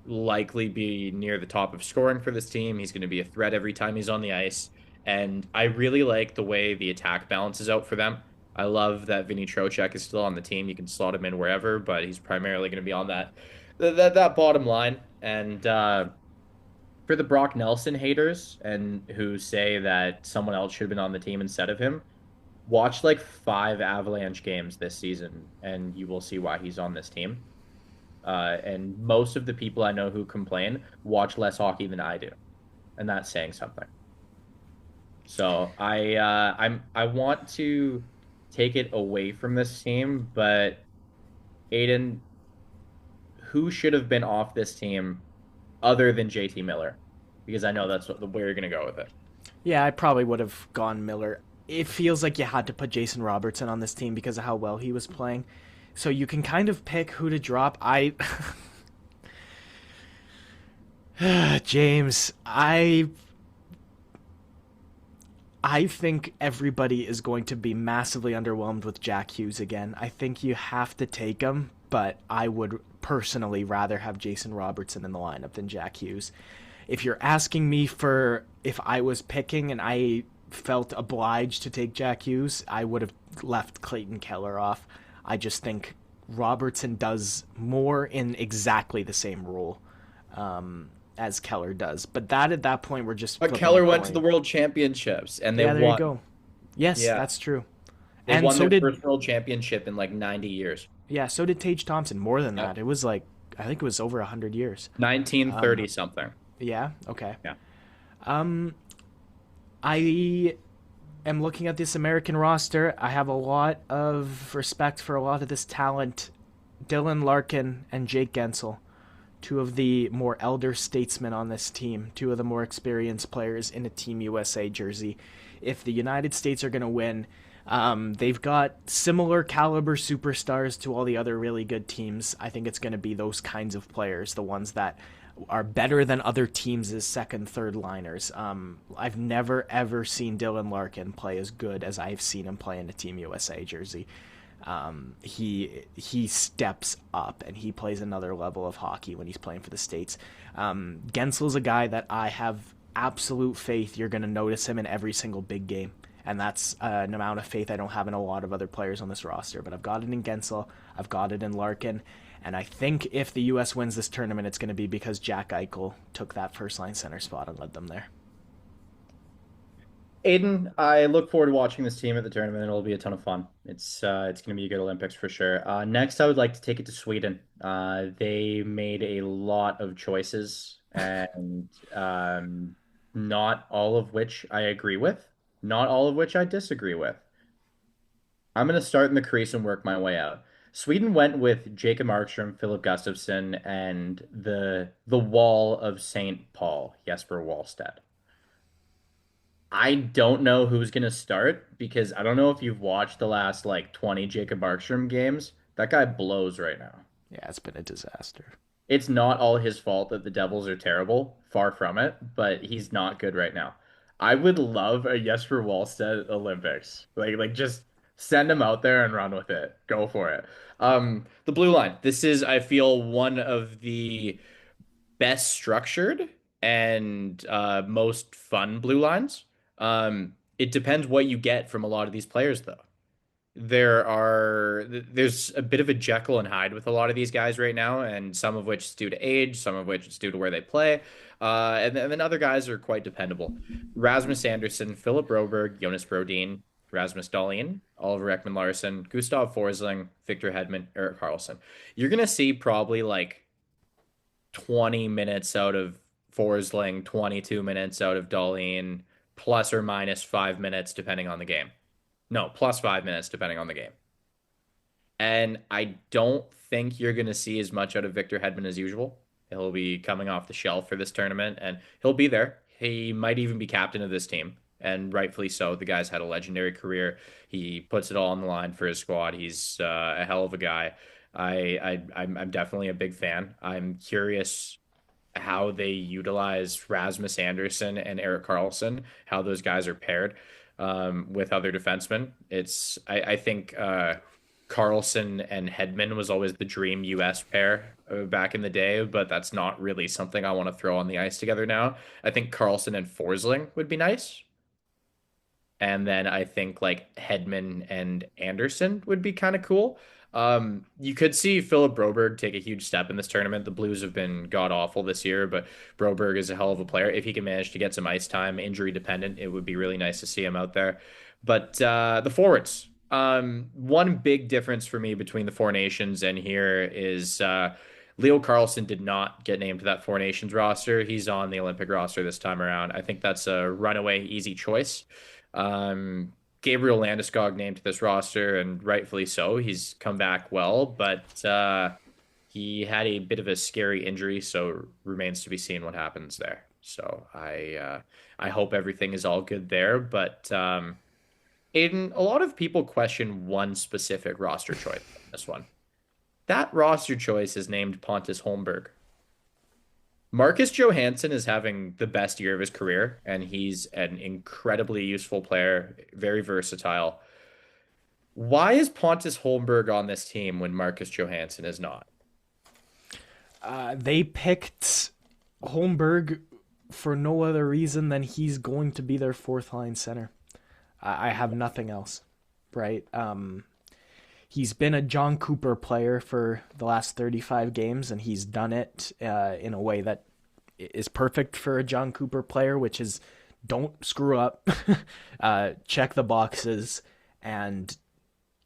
likely be near the top of scoring for this team. He's going to be a threat every time he's on the ice. And I really like the way the attack balances out for them. I love that Vinny Trocheck is still on the team. You can slot him in wherever, but he's primarily going to be on that bottom line. And for the Brock Nelson haters and who say that someone else should have been on the team instead of him, watch like 5 Avalanche games this season, and you will see why he's on this team. And most of the people I know who complain watch less hockey than I do, and that's saying something. So I want to take it away from this team, but Aiden, who should have been off this team other than JT Miller? Because I know that's where you're gonna go with it. Yeah, I probably would have gone Miller. It feels like you had to put Jason Robertson on this team because of how well he was playing. So you can kind of pick who to drop. James, I think everybody is going to be massively underwhelmed with Jack Hughes again. I think you have to take him, but I would personally rather have Jason Robertson in the lineup than Jack Hughes. If you're asking me for if I was picking and I felt obliged to take Jack Hughes, I would have left Clayton Keller off. I just think Robertson does more in exactly the same role as Keller does. But that at that point, we're just. But Keller went to the World Championships and they won. There you go. Yes, yeah. That's true. They won their first World Championship in like 90 years. Yeah, so did Tage Thompson. More than that, it was like I think it was over 100 years. 1930 something. Yeah. Okay. Yeah. I am looking at this American roster. I have a lot of respect for a lot of this talent. Dylan Larkin and Jake Gensel, two of the more elder statesmen on this team, two of the more experienced players in a Team USA jersey. If the United States are going to win, they've got similar caliber superstars to all the other really good teams. I think it's going to be those kinds of players, the ones that are better than other teams as second, third liners. I've never, ever seen Dylan Larkin play as good as I've seen him play in a Team USA jersey. He steps up and he plays another level of hockey when he's playing for the States. Gensel's a guy that I have absolute faith you're going to notice him in every single big game. and that's an amount of faith I don't have in a lot of other players on this roster. But I've got it in Gensel, I've got it in Larkin, and I think if the U.S. wins this tournament, it's going to be because Jack Eichel took that first line center spot and led them there. Aiden, I look forward to watching this team at the tournament. It'll be a ton of fun. It's going to be a good Olympics for sure. Next, I would like to take it to Sweden. They made a lot of choices, and not all of which I agree with, not all of which I disagree with. I'm going to start in the crease and work my way out. Sweden went with Jacob Markstrom, Philip Gustafsson, and the wall of St. Paul, Jesper Wallstedt. I don't know who's going to start because I don't know if you've watched the last like 20 Jacob Markstrom games. That guy blows right now. Yeah, it's been a disaster. It's not all his fault that the Devils are terrible, far from it, but he's not good right now. I would love a Jesper Wallstedt Olympics. Like just send him out there and run with it. Go for it. The blue line. This is, I feel, one of the best structured and most fun blue lines. It depends what you get from a lot of these players, though. There's a bit of a Jekyll and Hyde with a lot of these guys right now, and some of which is due to age, some of which is due to where they play. And then other guys are quite dependable. Rasmus Anderson, Philip Broberg, Jonas Brodin, Rasmus Dahlin, Oliver Ekman Larsson, Gustav Forsling, Victor Hedman, Erik Karlsson. You're gonna see probably like 20 minutes out of Forsling, 22 minutes out of Dahlin, plus or minus 5 minutes depending on the game. No, plus 5 minutes depending on the game. And I don't think you're going to see as much out of Victor Hedman as usual. He'll be coming off the shelf for this tournament, and he'll be there. He might even be captain of this team, and rightfully so. The guy's had a legendary career. He puts it all on the line for his squad. He's a hell of a guy. I'm definitely a big fan. I'm curious how they utilize Rasmus Anderson and Erik Karlsson, how those guys are paired with other defensemen. I think Karlsson and Hedman was always the dream U.S. pair back in the day, but that's not really something I want to throw on the ice together now. I think Karlsson and Forsling would be nice. And then I think like Hedman and Anderson would be kind of cool. You could see Philip Broberg take a huge step in this tournament. The Blues have been god awful this year, but Broberg is a hell of a player. If he can manage to get some ice time, injury dependent, it would be really nice to see him out there. But the forwards, one big difference for me between the Four Nations and here is Leo Carlsson did not get named to that Four Nations roster. He's on the Olympic roster this time around. I think that's a runaway easy choice. Gabriel Landeskog named to this roster, and rightfully so. He's come back well, but he had a bit of a scary injury, so remains to be seen what happens there. So I hope everything is all good there. But Aiden, a lot of people question one specific roster choice in this one. That roster choice is named Pontus Holmberg. Marcus Johansson is having the best year of his career, and he's an incredibly useful player, very versatile. Why is Pontus Holmberg on this team when Marcus Johansson is not? They picked Holmberg for no other reason than he's going to be their fourth line center. I have nothing else, right? He's been a John Cooper player for the last 35 games, and he's done it in a way that is perfect for a John Cooper player, which is don't screw up, check the boxes, and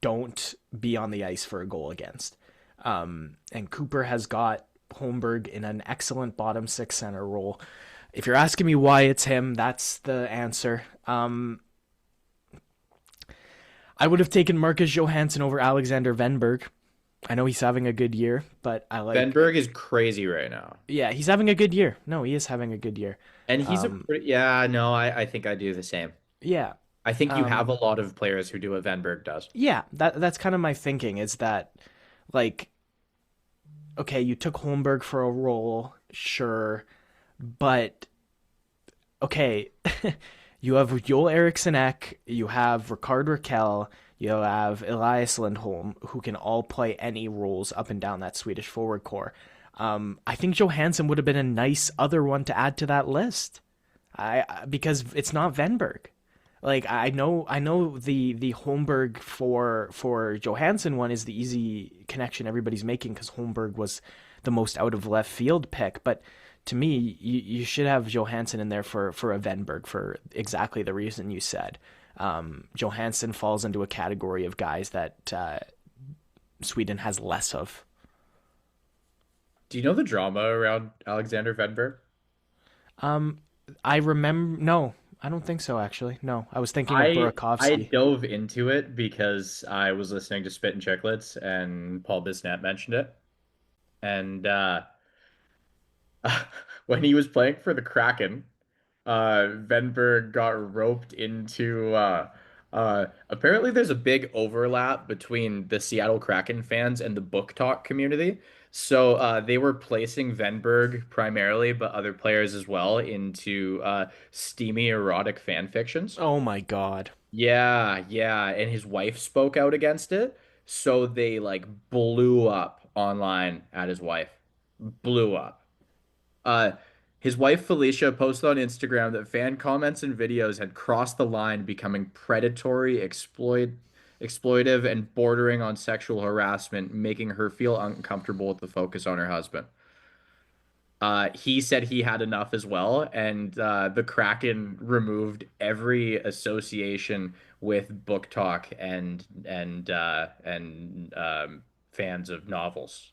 don't be on the ice for a goal against. And Cooper has got Holmberg in an excellent bottom six center role. If you're asking me why it's him, that's the answer. I would have taken Marcus Johansson over Alexander Venberg. I know he's having a good year, but I like... Venberg is crazy right now. Yeah, he's having a good year. No, he is having a good year. And he's yeah, no, I think I do the same. Yeah. I think you have a lot of players who do what Venberg does. Yeah, that's kind of my thinking, is that, like, okay, you took Holmberg for a role, sure, but, okay... You have Joel Eriksson Ek, you have Rickard Rakell, you have Elias Lindholm, who can all play any roles up and down that Swedish forward core. I think Johansson would have been a nice other one to add to that list, because it's not Venberg. Like I know the Holmberg for Johansson one is the easy connection everybody's making because Holmberg was the most out of left field pick. But to me, you should have Johansson in there for a Venberg for exactly the reason you said. Johansson falls into a category of guys that Sweden has less of. Do you know the drama around Alexander Venberg? Um, I remember. No, I don't think so. Actually, no. I was thinking of I Burakovsky. dove into it because I was listening to Spit and Chicklets and Paul Bissonnette mentioned it. And when he was playing for the Kraken, Venberg got roped into apparently there's a big overlap between the Seattle Kraken fans and the book talk community. So they were placing Venberg primarily, but other players as well, into steamy erotic fan fictions. Oh my God. Yeah, yeah, and his wife spoke out against it, so they like blew up online at his wife. Blew up. Uh, his wife Felicia posted on Instagram that fan comments and videos had crossed the line, becoming predatory, exploitive, and bordering on sexual harassment, making her feel uncomfortable with the focus on her husband. He said he had enough as well, and the Kraken removed every association with book talk and fans of novels.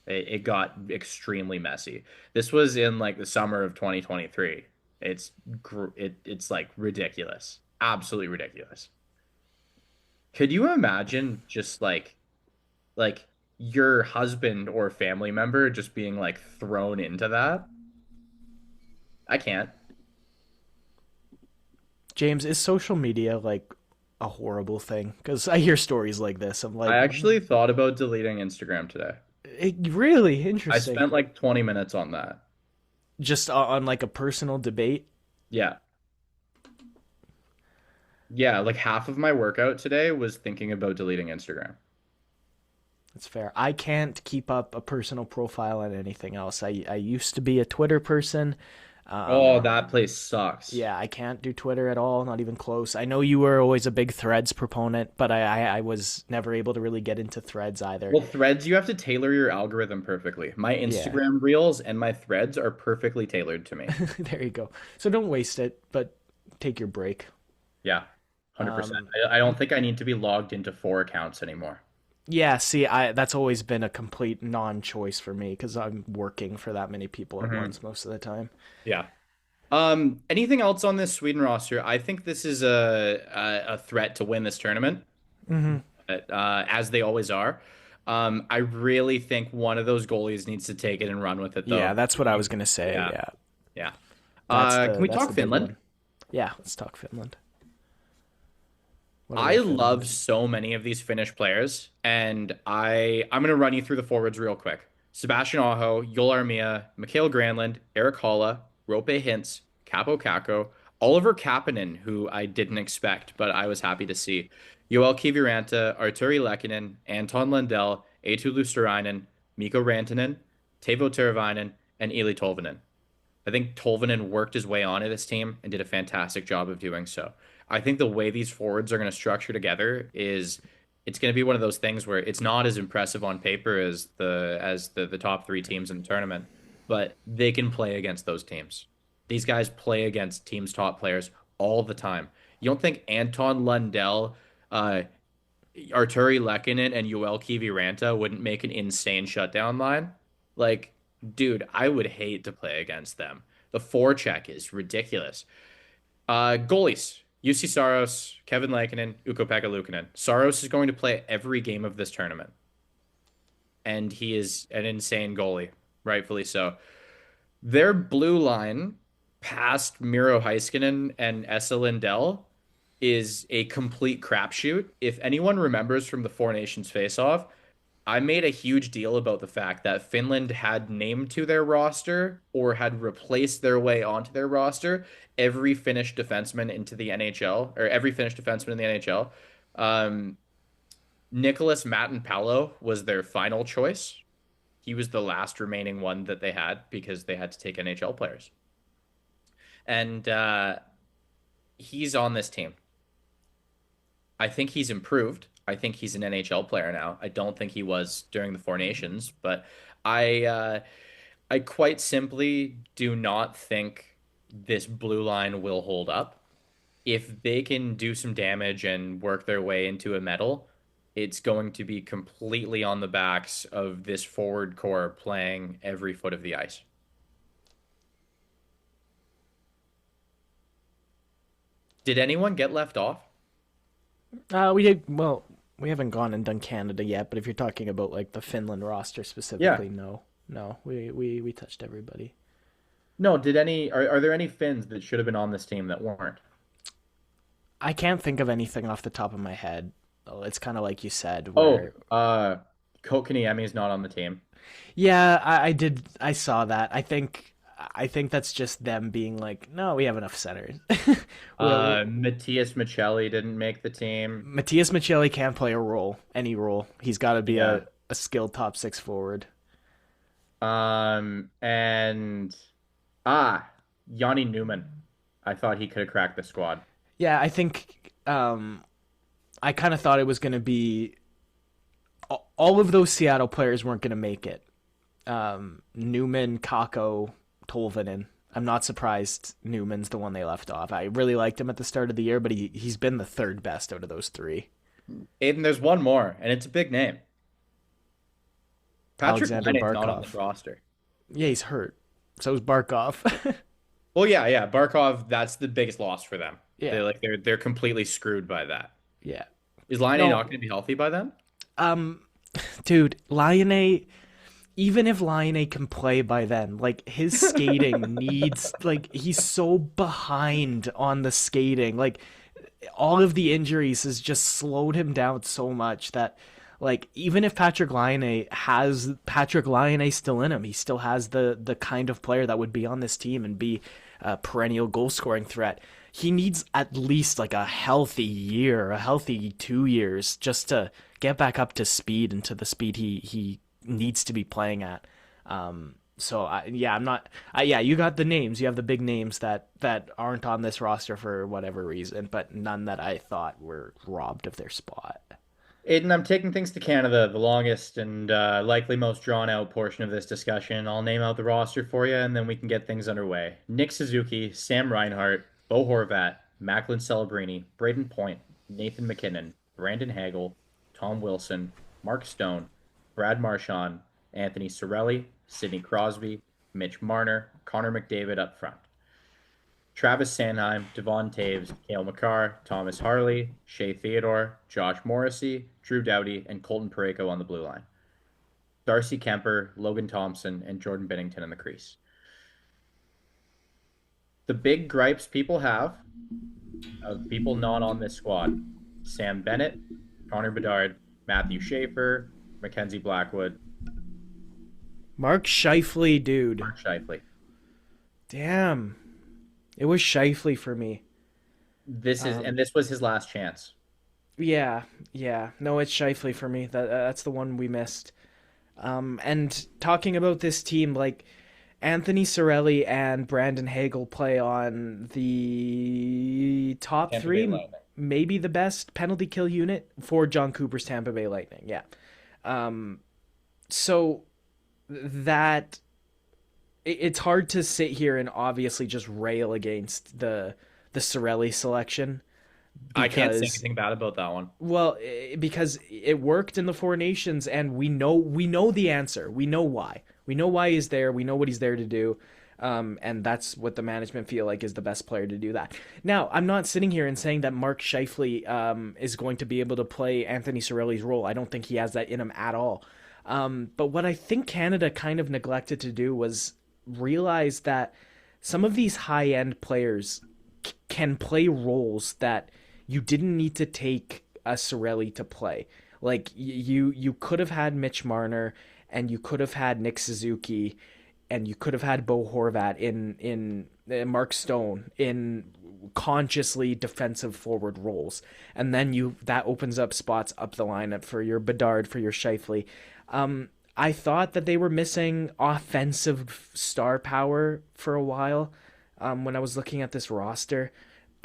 It got extremely messy. This was in like the summer of 2023. It's like ridiculous, absolutely ridiculous. Could you imagine just like your husband or family member just being like thrown into that? I can't. James, is social media like a horrible thing? Because I hear stories like this. I'm I like, actually thought about deleting Instagram today. really I interesting. spent like 20 minutes on that. Just on like a personal debate. Yeah. Yeah, like half of my workout today was thinking about deleting Instagram. That's fair. I can't keep up a personal profile on anything else. I used to be a Twitter person. Oh, Um, that place sucks. yeah, I can't do Twitter at all, not even close. I know you were always a big Threads proponent, but I was never able to really get into Threads either. Well, threads, you have to tailor your algorithm perfectly. My Yeah, Instagram reels and my threads are perfectly tailored to me. there you go. So don't waste it, but take your break. Yeah, 100%. Um, I don't think I need to be logged into four accounts anymore. yeah, see, I that's always been a complete non-choice for me because I'm working for that many people at Hmm. once most of the time. Yeah. Anything else on this Sweden roster? I think this is a threat to win this tournament, Hmm. as they always are. I really think one of those goalies needs to take it and run with it, Yeah, though. that's what I was gonna say. Yeah, Yeah, yeah. that's Can the we that's talk the big Finland? one. Yeah, let's talk Finland. What I about love Finland? so many of these Finnish players, and I'm gonna run you through the forwards real quick. Sebastian Aho, Joel Armia, Mikael Granlund, Erik Haula, Rope Hintz, Capo Caco, Oliver Kapanen, who I didn't expect, but I was happy to see. Joel Kiviranta, Arturi Lehkonen, Anton Lundell, Eetu Luosterainen, Mikko Rantanen, Teuvo Teravainen, and Eeli Tolvanen. I think Tolvanen worked his way onto this team and did a fantastic job of doing so. I think the way these forwards are going to structure together is it's going to be one of those things where it's not as impressive on paper as the top three teams in the tournament, but they can play against those teams. These guys play against teams' top players all the time. You don't think Anton Lundell, uh, Arturi Lehkonen, and Yoel Kiviranta wouldn't make an insane shutdown line? Like, dude, I would hate to play against them. The forecheck is ridiculous. Goalies. UC Saros, Kevin Lankinen, Ukko-Pekka Luukkonen. Saros is going to play every game of this tournament, and he is an insane goalie, rightfully so. Their blue line past Miro Heiskanen and Esa Lindell is a complete crapshoot. If anyone remembers from the Four Nations face-off, I made a huge deal about the fact that Finland had named to their roster or had replaced their way onto their roster every Finnish defenseman into the NHL or every Finnish defenseman in the NHL. Um, Nicholas Matin-Palo was their final choice. He was the last remaining one that they had because they had to take NHL players. And he's on this team. I think he's improved. I think he's an NHL player now. I don't think he was during the Four Nations, but I I quite simply do not think this blue line will hold up. If they can do some damage and work their way into a medal, it's going to be completely on the backs of this forward core playing every foot of the ice. Did anyone get left off? We did well. We haven't gone and done Canada yet, but if you're talking about like the Finland roster Yeah. specifically, no, we touched everybody. No, did any are there any Finns that should have been on this team that weren't? I can't think of anything off the top of my head. Oh, it's kind of like you said, Oh, where Kotkaniemi is not on the team. yeah, I did. I saw that. I think that's just them being like, no, we have enough centers. Matthias Michelli didn't make the team. Matthias Michelli can't play a role, any role. He's got to be Yeah. a skilled top six forward. And Yanni Newman. I thought he could have cracked the squad. Yeah, I think I kind of thought it was going to be all of those Seattle players weren't going to make it. Newman, Kako, Tolvanen. I'm not surprised Newman's the one they left off. I really liked him at the start of the year, but he's been the third best out of those three. Aiden, there's one more, and it's a big name. Patrick Alexander Laine's not on this Barkov. roster. Yeah, he's hurt. So is Barkov. Well, yeah. Barkov, that's the biggest loss for them. Yeah, They're completely screwed by that. yeah. Is Laine No, not going to be healthy by then? um, dude, Lion even if Lion can play by then, like his skating needs, like he's so behind on the skating. Like all of the injuries has just slowed him down so much that like even if Patrick Laine still in him, he still has the kind of player that would be on this team and be a perennial goal scoring threat. He needs at least like a healthy year, a healthy 2 years just to get back up to speed and to the speed he needs to be playing at. Yeah, I'm not. Yeah, you got the names. You have the big names that aren't on this roster for whatever reason, but none that I thought were robbed of their spot. Aiden, I'm taking things to Canada, the longest and likely most drawn out portion of this discussion. I'll name out the roster for you, and then we can get things underway. Nick Suzuki, Sam Reinhart, Bo Horvat, Macklin Celebrini, Braden Point, Nathan McKinnon, Brandon Hagel, Tom Wilson, Mark Stone, Brad Marchand, Anthony Sorelli, Sidney Crosby, Mitch Marner, Connor McDavid up front. Travis Sanheim, Devon Taves, Cale Makar, Thomas Harley, Shea Theodore, Josh Morrissey, Drew Doughty, and Colton Parayko on the blue line. Darcy Kemper, Logan Thompson, and Jordan Binnington in the crease. The big gripes people have of people not on this squad: Sam Bennett, Connor Bedard, Matthew Schaefer, Mackenzie Blackwood, Mark Scheifele, dude. Mark Scheifele. Damn, it was Scheifele for me. This was his last chance. Yeah, yeah. No, it's Scheifele for me. That's the one we missed. And talking about this team, like Anthony Sorelli and Brandon Hagel play on the top Tampa Bay three, Lightning. maybe the best penalty kill unit for John Cooper's Tampa Bay Lightning. Yeah. Um, so that it's hard to sit here and obviously just rail against the Sorelli selection I can't say because anything bad about that one. well, because it worked in the Four Nations, and we know the answer. We know why. We know why he's there. We know what he's there to do, and that's what the management feel like is the best player to do that. Now, I'm not sitting here and saying that Mark Scheifele is going to be able to play Anthony Cirelli's role. I don't think he has that in him at all. But what I think Canada kind of neglected to do was realize that some of these high end players can play roles that you didn't need to take a Cirelli to play. Like you could have had Mitch Marner and you could have had Nick Suzuki and you could have had Bo Horvat in Mark Stone in consciously defensive forward roles. And then that opens up spots up the lineup for your Bedard, for your Scheifele. I thought that they were missing offensive star power for a while when I was looking at this roster.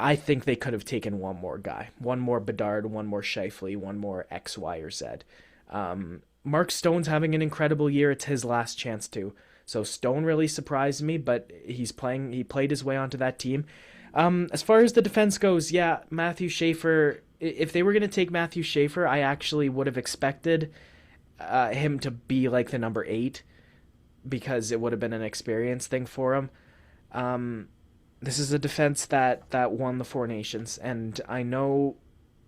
I think they could have taken one more guy, one more Bedard, one more Scheifele, one more X, Y, or Z. Mark Stone's having an incredible year. It's his last chance to. So Stone really surprised me, but he's playing. He played his way onto that team. As far as the defense goes, yeah, Matthew Schaefer. If they were going to take Matthew Schaefer, I actually would have expected him to be like the number 8 because it would have been an experience thing for him. This is a defense that won the Four Nations, and I know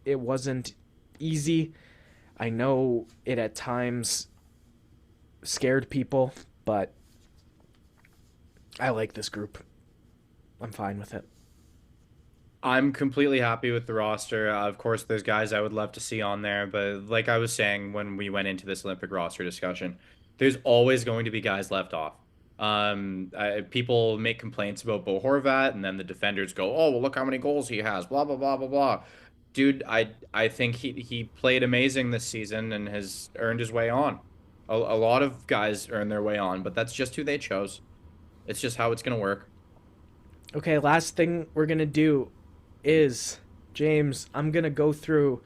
it wasn't easy. I know it at times scared people, but I like this group. I'm fine with it. I'm completely happy with the roster. Of course, there's guys I would love to see on there, but like I was saying when we went into this Olympic roster discussion, there's always going to be guys left off. People make complaints about Bo Horvat, and then the defenders go, "Oh, well, look how many goals he has." Blah blah blah blah blah. Dude, I think he played amazing this season and has earned his way on. A lot of guys earn their way on, but that's just who they chose. It's just how it's gonna work. Okay, last thing we're gonna do is, James, I'm gonna go through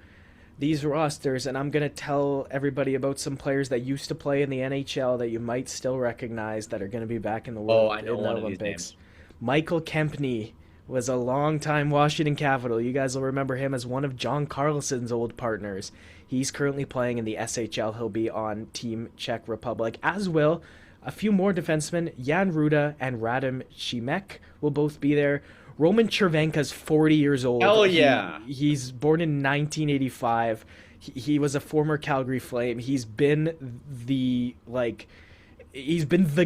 these rosters and I'm gonna tell everybody about some players that used to play in the NHL that you might still recognize that are gonna be back in the Oh, world I know in the one of these Olympics. names. Michael Kempney was a long-time Washington Capital. You guys will remember him as one of John Carlson's old partners. He's currently playing in the SHL. He'll be on Team Czech Republic, as will a few more defensemen. Jan Ruda and Radim Šimek will both be there. Roman Chervenka's 40 years old. Hell yeah. He's born in 1985. He was a former Calgary Flame. He's been the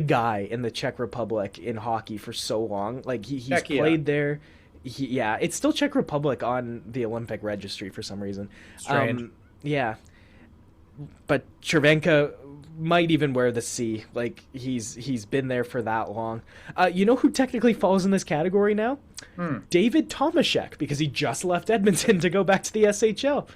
guy in the Czech Republic in hockey for so long. Like he's Heck yeah. played there. Yeah, it's still Czech Republic on the Olympic registry for some reason. Strange. Yeah, but Chervenka might even wear the C. Like he's been there for that long. You know who technically falls in this category now? David Tomashek, because he just left Edmonton to go back to the SHL.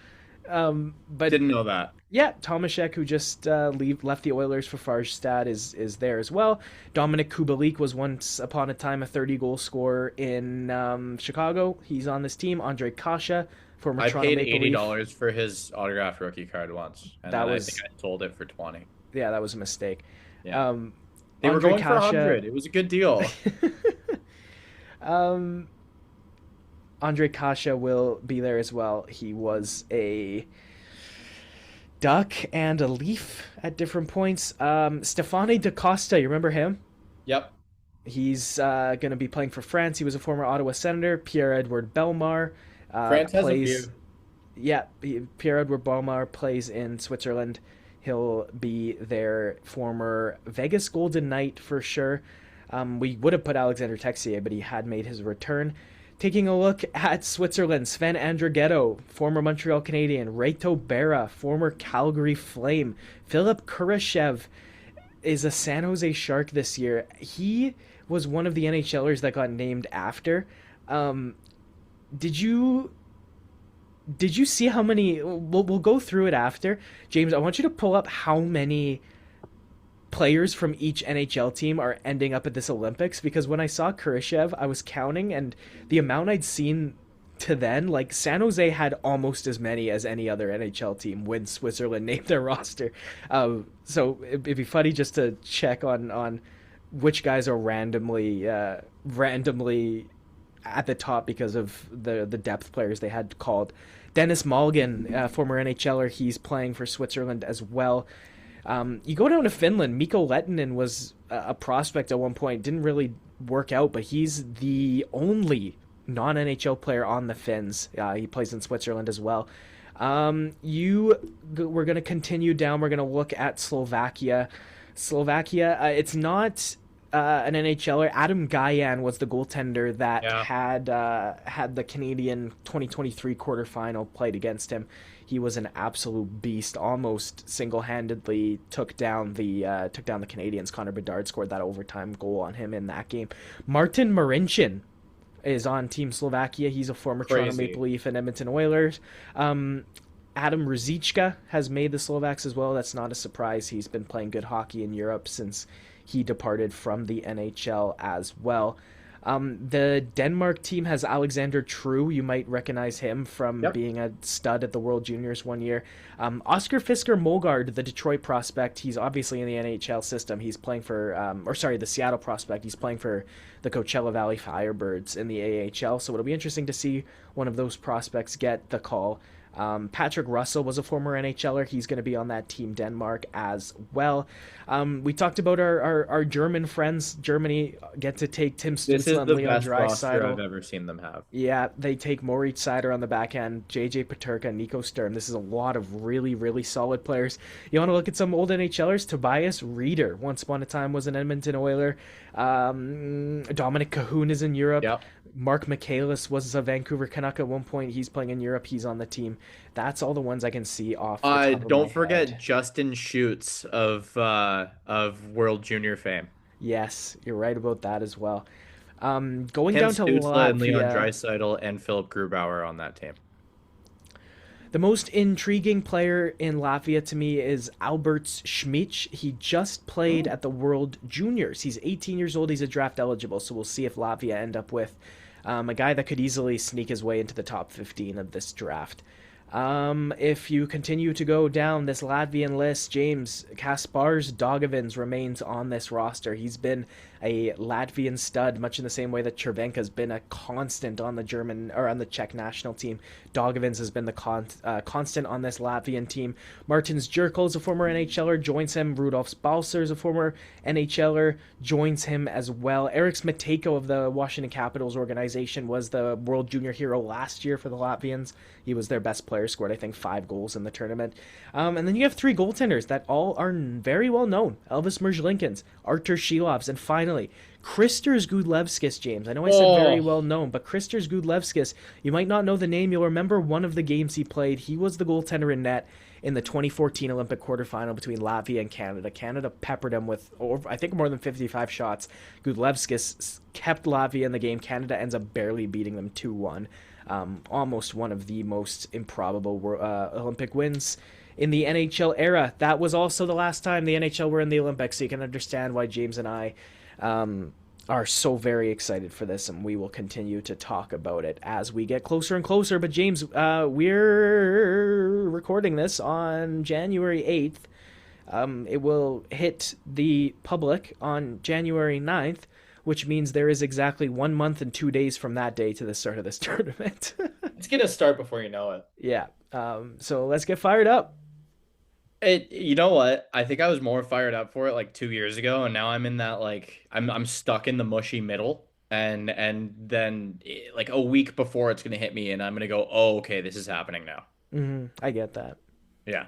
But Didn't know that. yeah, Tomashek, who just left the Oilers for Farstad, is there as well. Dominic Kubalik was once upon a time a 30-goal scorer in Chicago. He's on this team. Andre Kasha, former I Toronto paid Maple Leaf. $80 for his autographed rookie card once, and That then was- I think I sold it for 20. Yeah, that was a mistake. Yeah. Um, They were Andre going for Kasha- 100. It was a good deal. Um, Andre Kasha will be there as well. He was a Duck and a Leaf at different points. Stefani DaCosta, you remember him? Yep. He's going to be playing for France. He was a former Ottawa Senator. Pierre-Edouard Bellemare France has a plays. few. Yeah, Pierre-Edouard Bellemare plays in Switzerland. He'll be their former Vegas Golden Knight for sure. We would have put Alexander Texier, but he had made his return. Taking a look at Switzerland, Sven Andrighetto, former Montreal Canadian. Reto Berra, former Calgary Flame. Philip Kurashev is a San Jose Shark this year. He was one of the NHLers that got named after. Did you see how many? We'll go through it after. James, I want you to pull up how many players from each NHL team are ending up at this Olympics, because when I saw Kurashev, I was counting, and the amount I'd seen to then, like San Jose had almost as many as any other NHL team when Switzerland named their roster. So it'd be funny just to check on which guys are randomly at the top because of the depth players they had called. Dennis Malgin, former NHLer, he's playing for Switzerland as well. You go down to Finland. Mikko Lehtinen was a prospect at one point. Didn't really work out, but he's the only non-NHL player on the Finns. He plays in Switzerland as well. We're going to continue down. We're going to look at Slovakia. It's not an NHLer. Adam Gajan was the goaltender that had the Canadian 2023 quarterfinal played against him. He was an absolute beast. Almost single-handedly took down the Canadians. Connor Bedard scored that overtime goal on him in that game. Martin Marincin is on Team Slovakia. He's a former Toronto Maple Leaf and Edmonton Oilers. Adam Ruzicka has made the Slovaks as well. That's not a surprise. He's been playing good hockey in Europe since he departed from the NHL as well. The Denmark team has Alexander True. You might recognize him from Yep. being a stud at the World Juniors one year. Oscar Fisker Molgaard, the Detroit prospect, he's obviously in the NHL system. He's playing for, or sorry, the Seattle prospect. He's playing for the Coachella Valley Firebirds in the AHL. So it'll be interesting to see one of those prospects get the call. Patrick Russell was a former NHLer. He's going to be on that team Denmark as well. We talked about our German friends. Germany get to take Tim This Stützle is and the Leon best roster I've Draisaitl. ever seen them have. Yeah, they take Moritz Seider on the back end, JJ Paterka, Nico Sturm. This is a lot of really, really solid players. You want to look at some old NHLers? Tobias Reeder, once upon a time, was an Edmonton Oiler. Dominic Cahoon is in Europe. Yep. Mark Michaelis was a Vancouver Canuck at one point. He's playing in Europe. He's on the team. That's all the ones I can see off the top of my Don't forget head. Justin Schutz of World Junior fame. Yes, you're right about that as well. Going Tim down to Stützle and Leon Latvia. Draisaitl and Philip Grubauer on that team. The most intriguing player in Latvia to me is Alberts Schmich. He just played Oh. at the World Juniors. He's 18 years old. He's a draft eligible, so we'll see if Latvia end up with a guy that could easily sneak his way into the top 15 of this draft. If you continue to go down this Latvian list, James Kaspars Dogovins remains on this roster. He's been a Latvian stud, much in the same way that Chervenka's been a constant on the German or on the Czech national team. Dogovins has been the constant on this Latvian team. Martins Jerkel is a former NHLer, joins him. Rudolf Balser is a former NHLer, joins him as well. Eriks Matejko of the Washington Capitals organization was the World Junior hero last year for the Latvians. He was their best player, scored, I think, 5 goals in the tournament. And then you have 3 goaltenders that all are very well known. Elvis Merzlinkins, Artur Shilovs, and finally, Kristers Gudlevskis, James. I know I said very Oh, well known, but Kristers Gudlevskis, you might not know the name. You'll remember one of the games he played. He was the goaltender in net in the 2014 Olympic quarterfinal between Latvia and Canada. Canada peppered him with, I think, more than 55 shots. Gudlevskis kept Latvia in the game. Canada ends up barely beating them 2-1. Almost one of the most improbable Olympic wins in the NHL era. That was also the last time the NHL were in the Olympics, so you can understand why James and I are so very excited for this, and we will continue to talk about it as we get closer and closer. But James, we're recording this on January 8th. It will hit the public on January 9th, which means there is exactly 1 month and 2 days from that day to the start of this tournament. it's gonna start before you know it. Yeah. So let's get fired up. You know what? I think I was more fired up for it like 2 years ago, and now I'm in that like I'm stuck in the mushy middle, and then like a week before it's gonna hit me, and I'm gonna go, oh, okay, this is happening now. I get that. Yeah,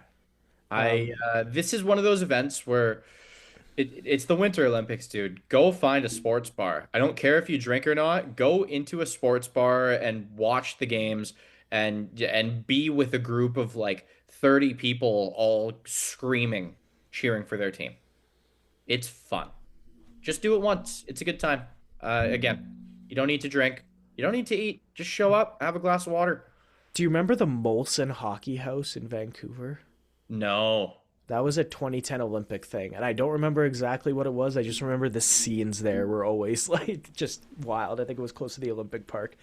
I Um, this is one of those events where it's the Winter Olympics, dude. Go find a sports bar. I don't care if you drink or not. Go into a sports bar and watch the games and be with a group of like 30 people all screaming, cheering for their team. It's fun. Just do it once. It's a good time. Again, you don't need to drink. You don't need to eat. Just show up, have a glass of water. do you remember the Molson Hockey House in Vancouver? No. That was a 2010 Olympic thing, and I don't remember exactly what it was. I just remember the scenes there were always like just wild. I think it was close to the Olympic Park.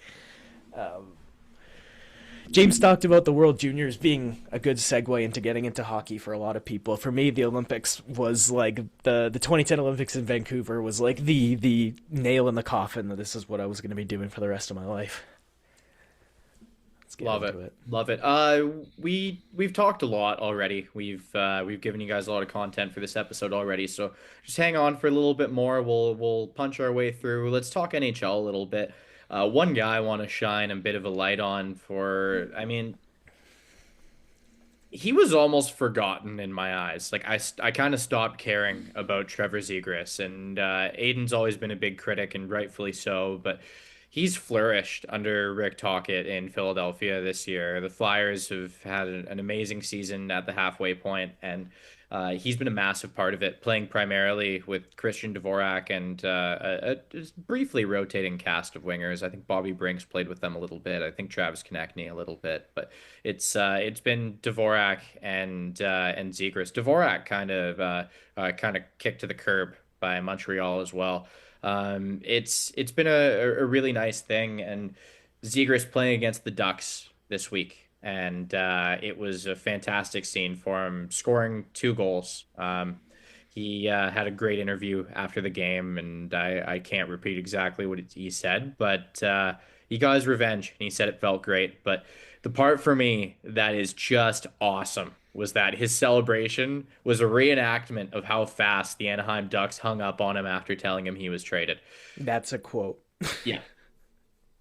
James talked about the World Juniors being a good segue into getting into hockey for a lot of people. For me, the Olympics was like the 2010 Olympics in Vancouver was like the nail in the coffin that this is what I was going to be doing for the rest of my life. Let's get Love it. into it. Love it. We've talked a lot already. We've given you guys a lot of content for this episode already. So just hang on for a little bit more. We'll punch our way through. Let's talk NHL a little bit. One guy I want to shine a bit of a light on for, I mean, he was almost forgotten in my eyes. Like I kind of stopped caring about Trevor Zegras, and Aiden's always been a big critic, and rightfully so. But he's flourished under Rick Tocchet in Philadelphia this year. The Flyers have had an amazing season at the halfway point, and he's been a massive part of it, playing primarily with Christian Dvorak and a briefly rotating cast of wingers. I think Bobby Brinks played with them a little bit. I think Travis Konechny a little bit, but it's been Dvorak and Zegras. Dvorak kind of kicked to the curb by Montreal as well. It's been a really nice thing, and Zegras playing against the Ducks this week, and it was a fantastic scene for him, scoring 2 goals. He had a great interview after the game, and I can't repeat exactly what he said, but he got his revenge, and he said it felt great. But the part for me that is just awesome was that his celebration was a reenactment of how fast the Anaheim Ducks hung up on him after telling him he was traded. That's a quote. Yeah.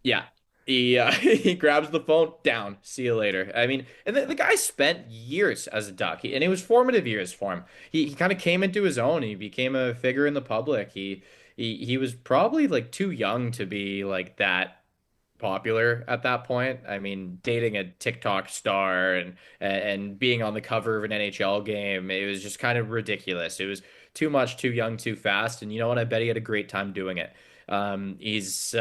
Yeah. He he grabs the phone down. See you later. I mean, and the guy spent years as a Duck, and it was formative years for him. He kind of came into his own. He became a figure in the public. He was probably like too young to be like that popular at that point. I mean, dating a TikTok star and being on the cover of an NHL game, it was just kind of ridiculous. It was too much, too young, too fast. And you know what? I bet he had a great time doing it. He's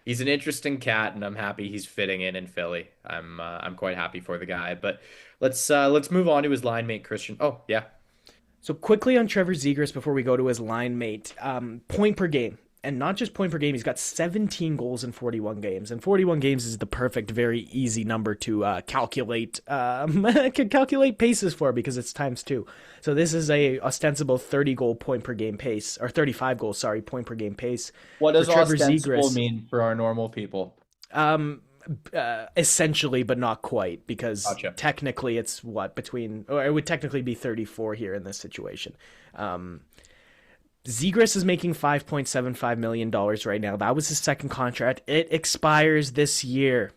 he's an interesting cat, and I'm happy he's fitting in Philly. I'm quite happy for the guy. But let's move on to his line mate Christian. Oh yeah, So quickly on Trevor Zegras before we go to his line mate, point per game, and not just point per game. He's got 17 goals in 41 games, and 41 games is the perfect, very easy number to calculate calculate paces for because it's times two. So this is a ostensible 30 goal point per game pace, or 35 goals, sorry, point per game pace what for does Trevor ostensible Zegras. mean for our normal people? Um, Essentially, but not quite, because Gotcha. technically it's what between, or it would technically be 34 here in this situation. Um, Zegras is making $5.75 million right now. That was his second contract. It expires this year.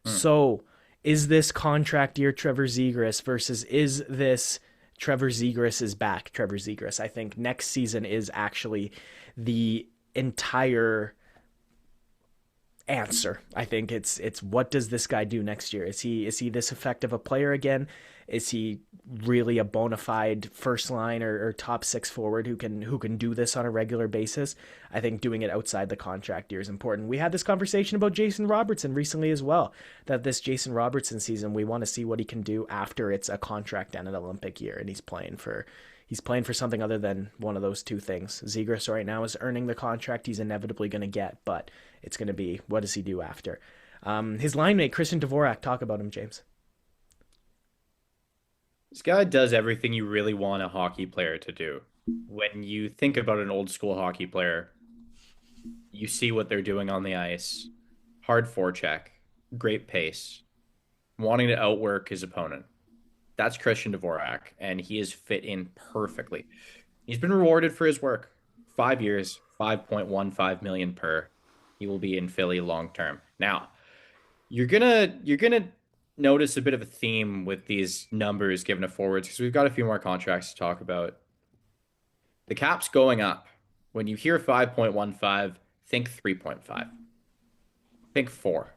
Hmm. So, is this contract year Trevor Zegras versus is this Trevor Zegras is back? Trevor Zegras. I think next season is actually the entire answer. I think it's what does this guy do next year? Is he this effective a player again? Is he really a bona fide first line or top six forward who can do this on a regular basis? I think doing it outside the contract year is important. We had this conversation about Jason Robertson recently as well. That this Jason Robertson season, we want to see what he can do after it's a contract and an Olympic year, and he's playing for something other than one of those two things. Zegras right now is earning the contract he's inevitably going to get, but it's going to be what does he do after? His line mate, Christian Dvorak, talk about him, James. This guy does everything you really want a hockey player to do. When you think about an old school hockey player, you see what they're doing on the ice. Hard forecheck, great pace, wanting to outwork his opponent. That's Christian Dvorak, and he is fit in perfectly. He's been rewarded for his work. 5 years, 5.15 million per. He will be in Philly long term. Now, you're gonna notice a bit of a theme with these numbers given to forwards because we've got a few more contracts to talk about. The cap's going up. When you hear 5.15, think 3.5. Think 4.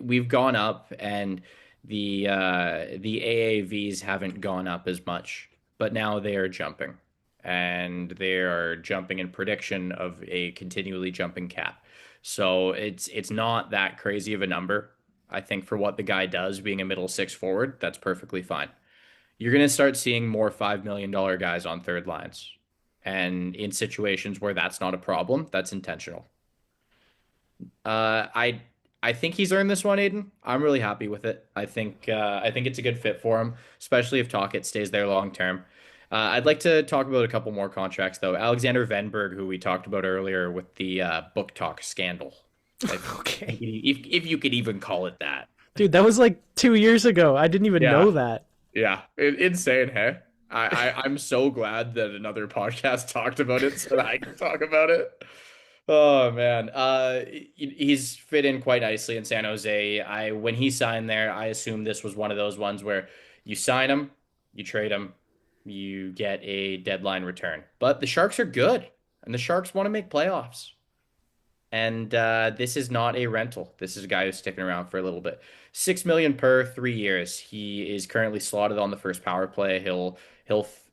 We've gone up, and the AAVs haven't gone up as much, but now they are jumping, and they are jumping in prediction of a continually jumping cap. So it's not that crazy of a number. I think for what the guy does, being a middle six forward, that's perfectly fine. You're going to start seeing more $5 million guys on third lines. And in situations where that's not a problem, that's intentional. I think he's earned this one, Aiden. I'm really happy with it. I think it's a good fit for him, especially if Talkett stays there long term. I'd like to talk about a couple more contracts though. Alexander Venberg, who we talked about earlier with the book talk scandal, Okay. if you could even call it that. Dude, that was like 2 years ago. I didn't even Yeah, know that. yeah, insane, hey. I'm so glad that another podcast talked about it so that I can talk about it. Oh man, he's fit in quite nicely in San Jose. I when he signed there, I assumed this was one of those ones where you sign him, you trade him, you get a deadline return. But the Sharks are good, and the Sharks want to make playoffs. And this is not a rental. This is a guy who's sticking around for a little bit. 6 million per 3 years. He is currently slotted on the first power play. He'll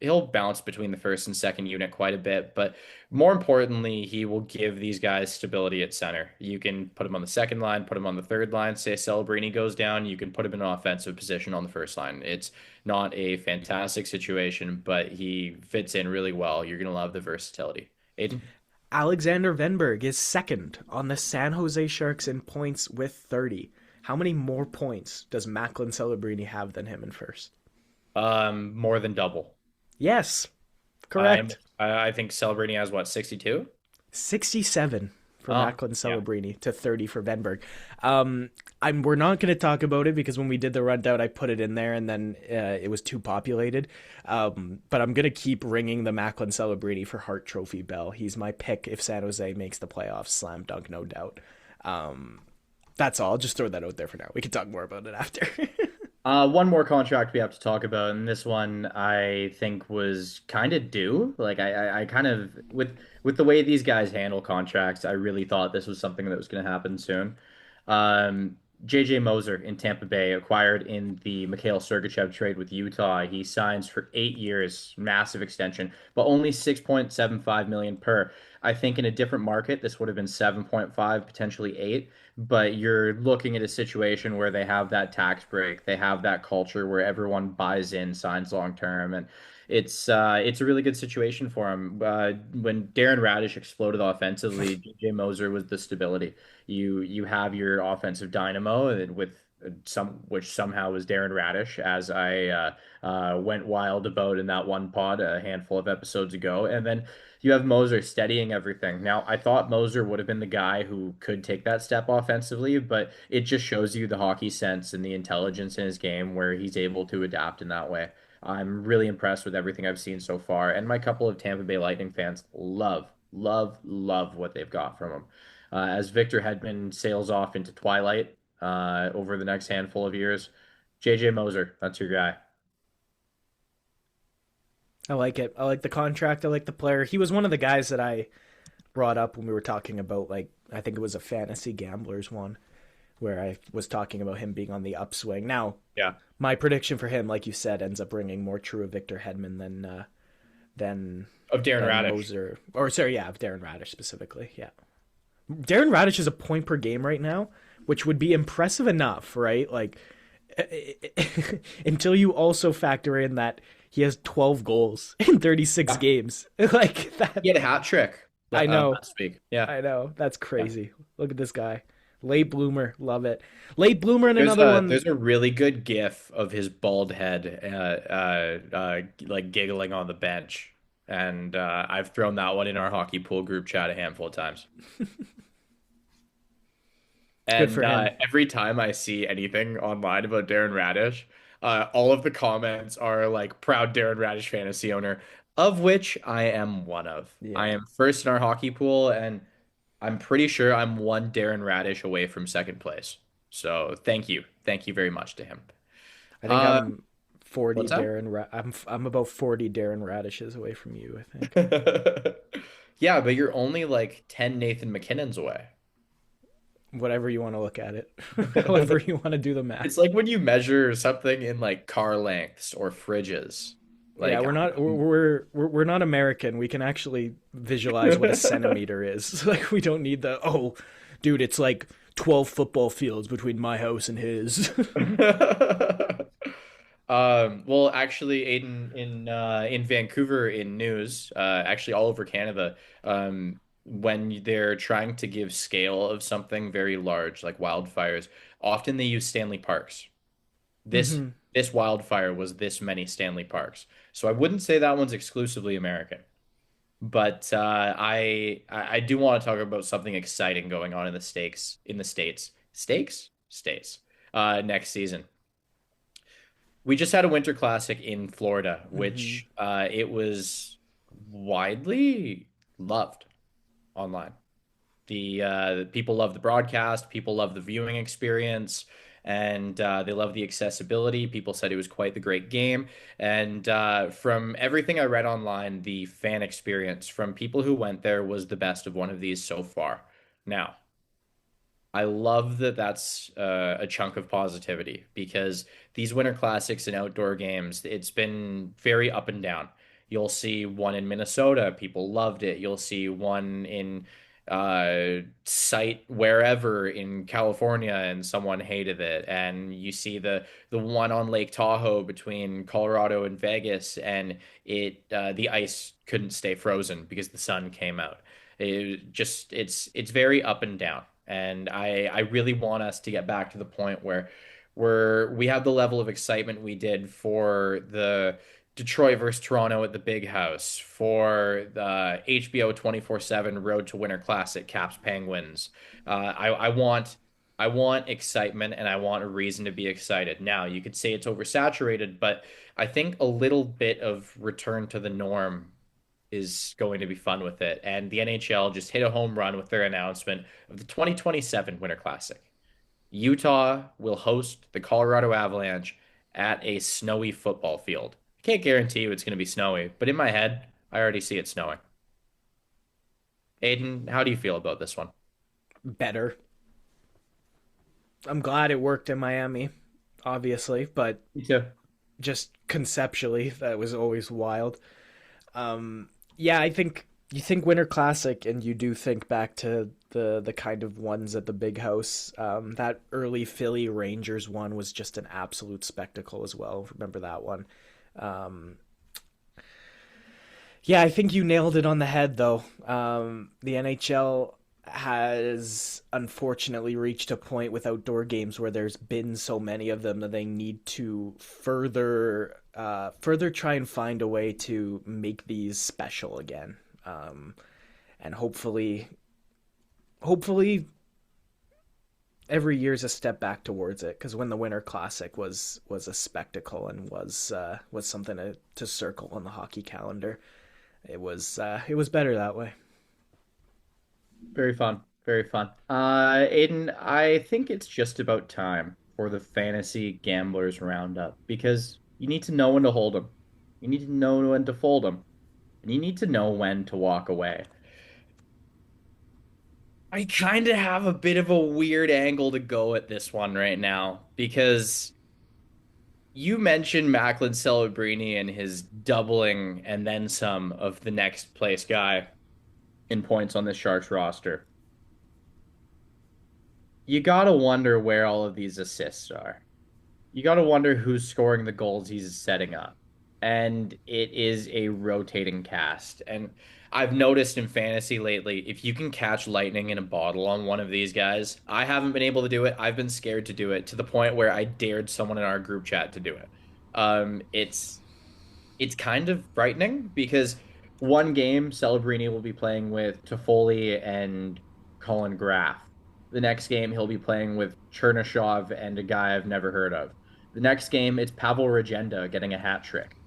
he'll bounce between the first and second unit quite a bit, but more importantly, he will give these guys stability at center. You can put him on the second line, put him on the third line. Say Celebrini goes down, you can put him in an offensive position on the first line. It's not a fantastic situation, but he fits in really well. You're gonna love the versatility. Aiden? Alexander Venberg is second on the San Jose Sharks in points with 30. How many more points does Macklin Celebrini have than him in first? More than double. Yes, I'm correct. I think Celebrini has what, 62? 67 for Oh, Macklin yeah. Celebrini to 30 for Venberg. We're not going to talk about it because when we did the rundown, I put it in there and then it was too populated. But I'm going to keep ringing the Macklin Celebrini for Hart Trophy bell. He's my pick if San Jose makes the playoffs. Slam dunk, no doubt. That's all. I'll just throw that out there for now. We can talk more about it after. One more contract we have to talk about, and this one I think was kind of due. Like I kind of with the way these guys handle contracts, I really thought this was something that was going to happen soon. JJ Moser in Tampa Bay, acquired in the Mikhail Sergachev trade with Utah. He signs for 8 years, massive extension, but only 6.75 million per. I think in a different market, this would have been 7.5, potentially 8. But you're looking at a situation where they have that tax break, they have that culture where everyone buys in, signs long term, and it's a really good situation for him. When Darren Radish exploded offensively, DJ Moser was the stability. You have your offensive dynamo and with some which somehow was Darren Radish, as I went wild about in that one pod a handful of episodes ago, and then you have Moser steadying everything. Now, I thought Moser would have been the guy who could take that step offensively, but it just shows you the hockey sense and the intelligence in his game where he's able to adapt in that way. I'm really impressed with everything I've seen so far, and my couple of Tampa Bay Lightning fans love what they've got from him. As Victor Hedman sails off into twilight over the next handful of years, JJ Moser, that's your guy. I like it. I like the contract. I like the player. He was one of the guys that I brought up when we were talking about, like, I think it was a fantasy gamblers one where I was talking about him being on the upswing. Now, Yeah. my prediction for him, like you said, ends up bringing more true of Victor Hedman than Of Darren than Radish. Moser, or sorry, yeah, of Darren Radish specifically. Yeah, Darren Radish is a point per game right now, which would be impressive enough, right? Like until you also factor in that he has 12 goals in 36 Yeah. games, like that. He had a hat trick I know, last week. Yeah. I know, that's Yeah. crazy. Look at this guy, late bloomer, love it. Late bloomer and There's another a one. there's a really good gif of his bald head like giggling on the bench. And I've thrown that one in our hockey pool group chat a handful of times. Good And for him. every time I see anything online about Darren Radish, all of the comments are like proud Darren Radish fantasy owner, of which I am one of. I Yeah, am first in our hockey pool, and I'm pretty sure I'm one Darren Radish away from second place. So thank you. Thank you very much to him. I think Uh, I'm 40 what's that? Darren. I'm about 40 Darren Radishes away from you. I think. Yeah, but you're only like 10 Nathan McKinnons away. Whatever you want to look at it, however you want to do the math. It's like when you measure something in like car lengths or fridges. Yeah, Like, we're not American. We can actually visualize what a centimeter is. Like we don't need the dude. It's like 12 football fields between my house and his. well, actually, Aiden, in Vancouver, in news, actually all over Canada, when they're trying to give scale of something very large, like wildfires, often they use Stanley Parks. This Hmm. this wildfire was this many Stanley Parks, so I wouldn't say that one's exclusively American. But I do want to talk about something exciting going on in the states, states next season. We just had a Winter Classic in Florida, Hmm. which it was widely loved online. The people love the broadcast, people love the viewing experience, and they love the accessibility. People said it was quite the great game. And from everything I read online, the fan experience from people who went there was the best of one of these so far. Now, I love that that's a chunk of positivity because these Winter Classics and outdoor games, it's been very up and down. You'll see one in Minnesota, people loved it. You'll see one in site wherever in California and someone hated it. And you see the one on Lake Tahoe between Colorado and Vegas, and the ice couldn't stay frozen because the sun came out. It's very up and down. And I really want us to get back to the point where we have the level of excitement we did for the Detroit versus Toronto at the Big House, for the HBO 24/7 Road to Winter Classic, Caps Penguins. I want excitement and I want a reason to be excited. Now, you could say it's oversaturated, but I think a little bit of return to the norm is going to be fun with it. And the NHL just hit a home run with their announcement of the 2027 Winter Classic. Utah will host the Colorado Avalanche at a snowy football field. I can't guarantee you it's going to be snowy, but in my head, I already see it snowing. Aiden, how do you feel about this one? Better. I'm glad it worked in Miami, obviously, but Me too. just conceptually, that was always wild. Yeah, I think you think Winter Classic, and you do think back to the kind of ones at the Big House. That early Philly Rangers one was just an absolute spectacle as well. Remember that one? Um, yeah, I think you nailed it on the head, though. The NHL has unfortunately reached a point with outdoor games where there's been so many of them that they need to further try and find a way to make these special again. And hopefully every year's a step back towards it, because when the Winter Classic was a spectacle and was something to circle on the hockey calendar, it was better that way. Very fun. Very fun. Aiden, I think it's just about time for the fantasy gamblers roundup because you need to know when to hold them. You need to know when to fold them. And you need to know when to walk away. I kind of have a bit of a weird angle to go at this one right now because you mentioned Macklin Celebrini and his doubling and then some of the next place guy in points on this Sharks roster. You gotta wonder where all of these assists are. You gotta wonder who's scoring the goals he's setting up. And it is a rotating cast. And I've noticed in fantasy lately, if you can catch lightning in a bottle on one of these guys, I haven't been able to do it. I've been scared to do it to the point where I dared someone in our group chat to do it. It's kind of frightening because one game, Celebrini will be playing with Toffoli and Colin Graff. The next game, he'll be playing with Chernyshov and a guy I've never heard of. The next game, it's Pavel Regenda getting a hat trick.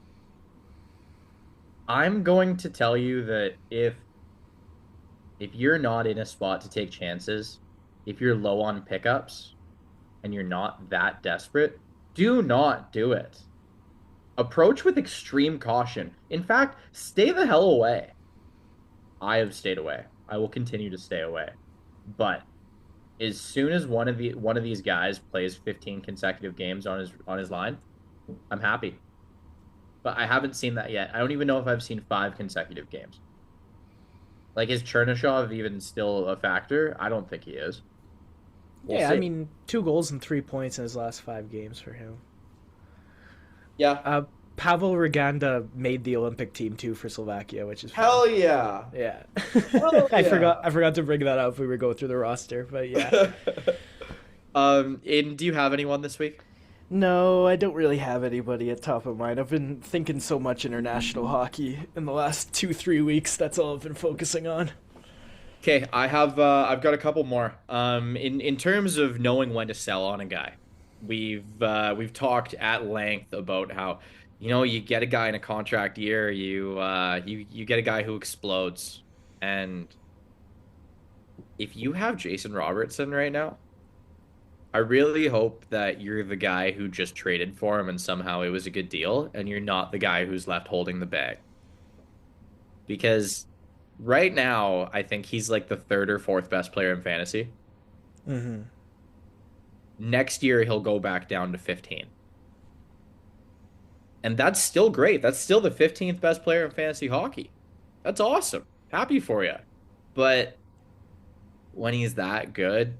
I'm going to tell you that if you're not in a spot to take chances, if you're low on pickups and you're not that desperate, do not do it. Approach with extreme caution. In fact, stay the hell away. I have stayed away. I will continue to stay away. But as soon as one of these guys plays 15 consecutive games on his line, I'm happy. But I haven't seen that yet. I don't even know if I've seen 5 consecutive games. Like, is Chernyshov even still a factor? I don't think he is. We'll Yeah, I see. mean, 2 goals and 3 points in his last 5 games for him. Yeah. Uh, Pavel Reganda made the Olympic team too for Slovakia, which is fun. Hell yeah. Yeah, Hell I yeah. forgot to bring that up. We were going through the roster, but yeah. Aiden, do you have anyone this week? No, I don't really have anybody at top of mind. I've been thinking so much international hockey in the last 2 3 weeks. That's all I've been focusing on. Okay, I've got a couple more. In terms of knowing when to sell on a guy, we've talked at length about how, you get a guy in a contract year, you get a guy who explodes. And if you have Jason Robertson right now, I really hope that you're the guy who just traded for him and somehow it was a good deal, and you're not the guy who's left holding the bag. Because right now, I think he's like the third or fourth best player in fantasy. Mm-hmm. Next year, he'll go back down to 15. And that's still great. That's still the 15th best player in fantasy hockey. That's awesome. Happy for you. But when he's that good,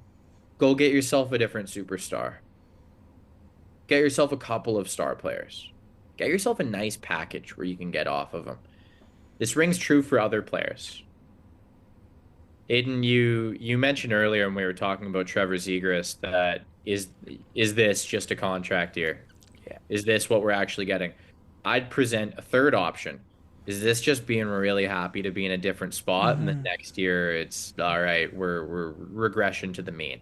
go get yourself a different superstar. Get yourself a couple of star players. Get yourself a nice package where you can get off of them. This rings true for other players. Aiden, you mentioned earlier when we were talking about Trevor Zegras that is this just a contract year? Yeah. Is this what we're actually getting? I'd present a third option. Is this just being really happy to be in a different spot, and then Mm-hmm. next year it's all right, we're regression to the mean.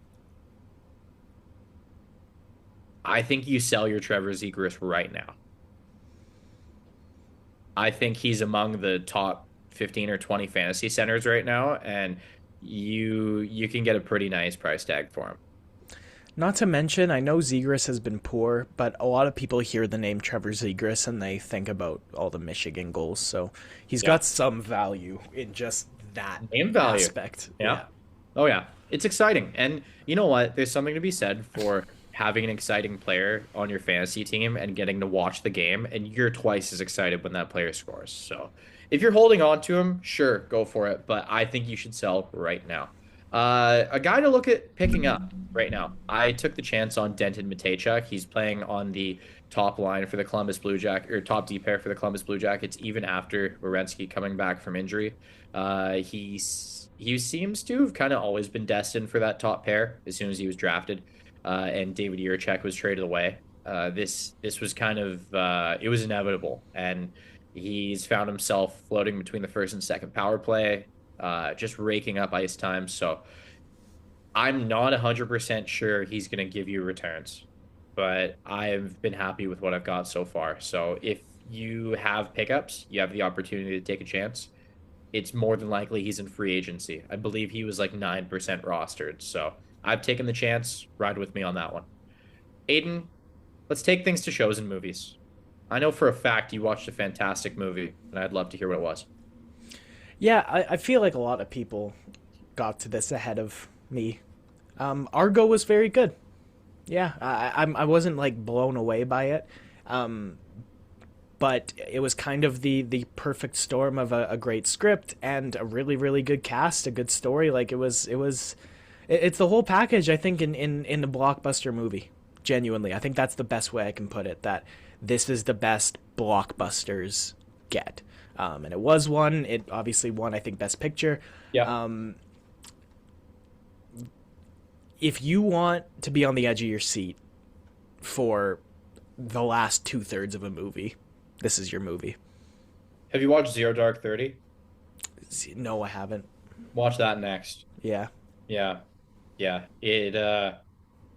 I think you sell your Trevor Zegras right now. I think he's among the top 15 or 20 fantasy centers right now, and you can get a pretty nice price tag for him. Not to mention, I know Zegras has been poor, but a lot of people hear the name Trevor Zegras and they think about all the Michigan goals. So he's Yeah. got some value in just that Name value. aspect. Yeah. Yeah. Oh yeah. It's exciting. And you know what? There's something to be said for having an exciting player on your fantasy team and getting to watch the game, and you're twice as excited when that player scores. So if you're holding on to him, sure, go for it. But I think you should sell right now. A guy to look at picking up right now. I took the chance on Denton Mateychuk. He's playing on the top line for the Columbus Blue Jack or top D pair for the Columbus Blue Jackets, even after Werenski coming back from injury. He seems to have kind of always been destined for that top pair as soon as he was drafted, and David Jiricek was traded away. This was kind of it was inevitable, and he's found himself floating between the first and second power play, just raking up ice time. So I'm not 100% sure he's going to give you returns, but I've been happy with what I've got so far. So if you have pickups, you have the opportunity to take a chance. It's more than likely he's in free agency. I believe he was like 9% rostered. So I've taken the chance. Ride with me on that one. Aiden, let's take things to shows and movies. I know for a fact you watched a fantastic movie, and I'd love to hear what it was. Yeah, I feel like a lot of people got to this ahead of me. Argo was very good. Yeah, I wasn't like blown away by it. Um, but it was kind of the perfect storm of a great script and a really good cast, a good story. Like it's the whole package. I think in the blockbuster movie. Genuinely, I think that's the best way I can put it. That this is the best blockbusters get, and it was one. It obviously won, I think, Best Picture. Yeah. Um, if you want to be on the edge of your seat for the last 2/3 of a movie, this is your movie. Have you watched Zero Dark 30? No, I haven't. Watch that next. Yeah. Yeah. Yeah. It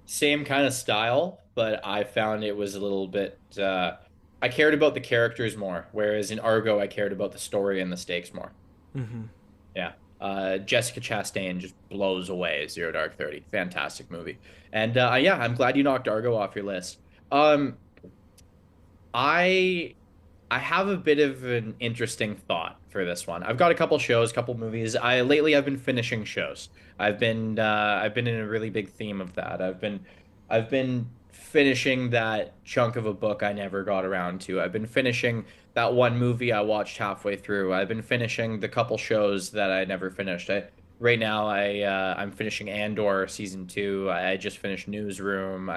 same kind of style, but I found it was a little bit I cared about the characters more, whereas in Argo I cared about the story and the stakes more. Hmm. Yeah. Jessica Chastain just blows away Zero Dark 30. Fantastic movie. And yeah, I'm glad you knocked Argo off your list. Um, I I have a bit of an interesting thought for this one. I've got a couple shows, couple movies. I've been finishing shows. I've been in a really big theme of that. I've been finishing that chunk of a book I never got around to. I've been finishing that one movie I watched halfway through. I've been finishing the couple shows that I never finished. Right now I'm finishing Andor season 2. I just finished Newsroom.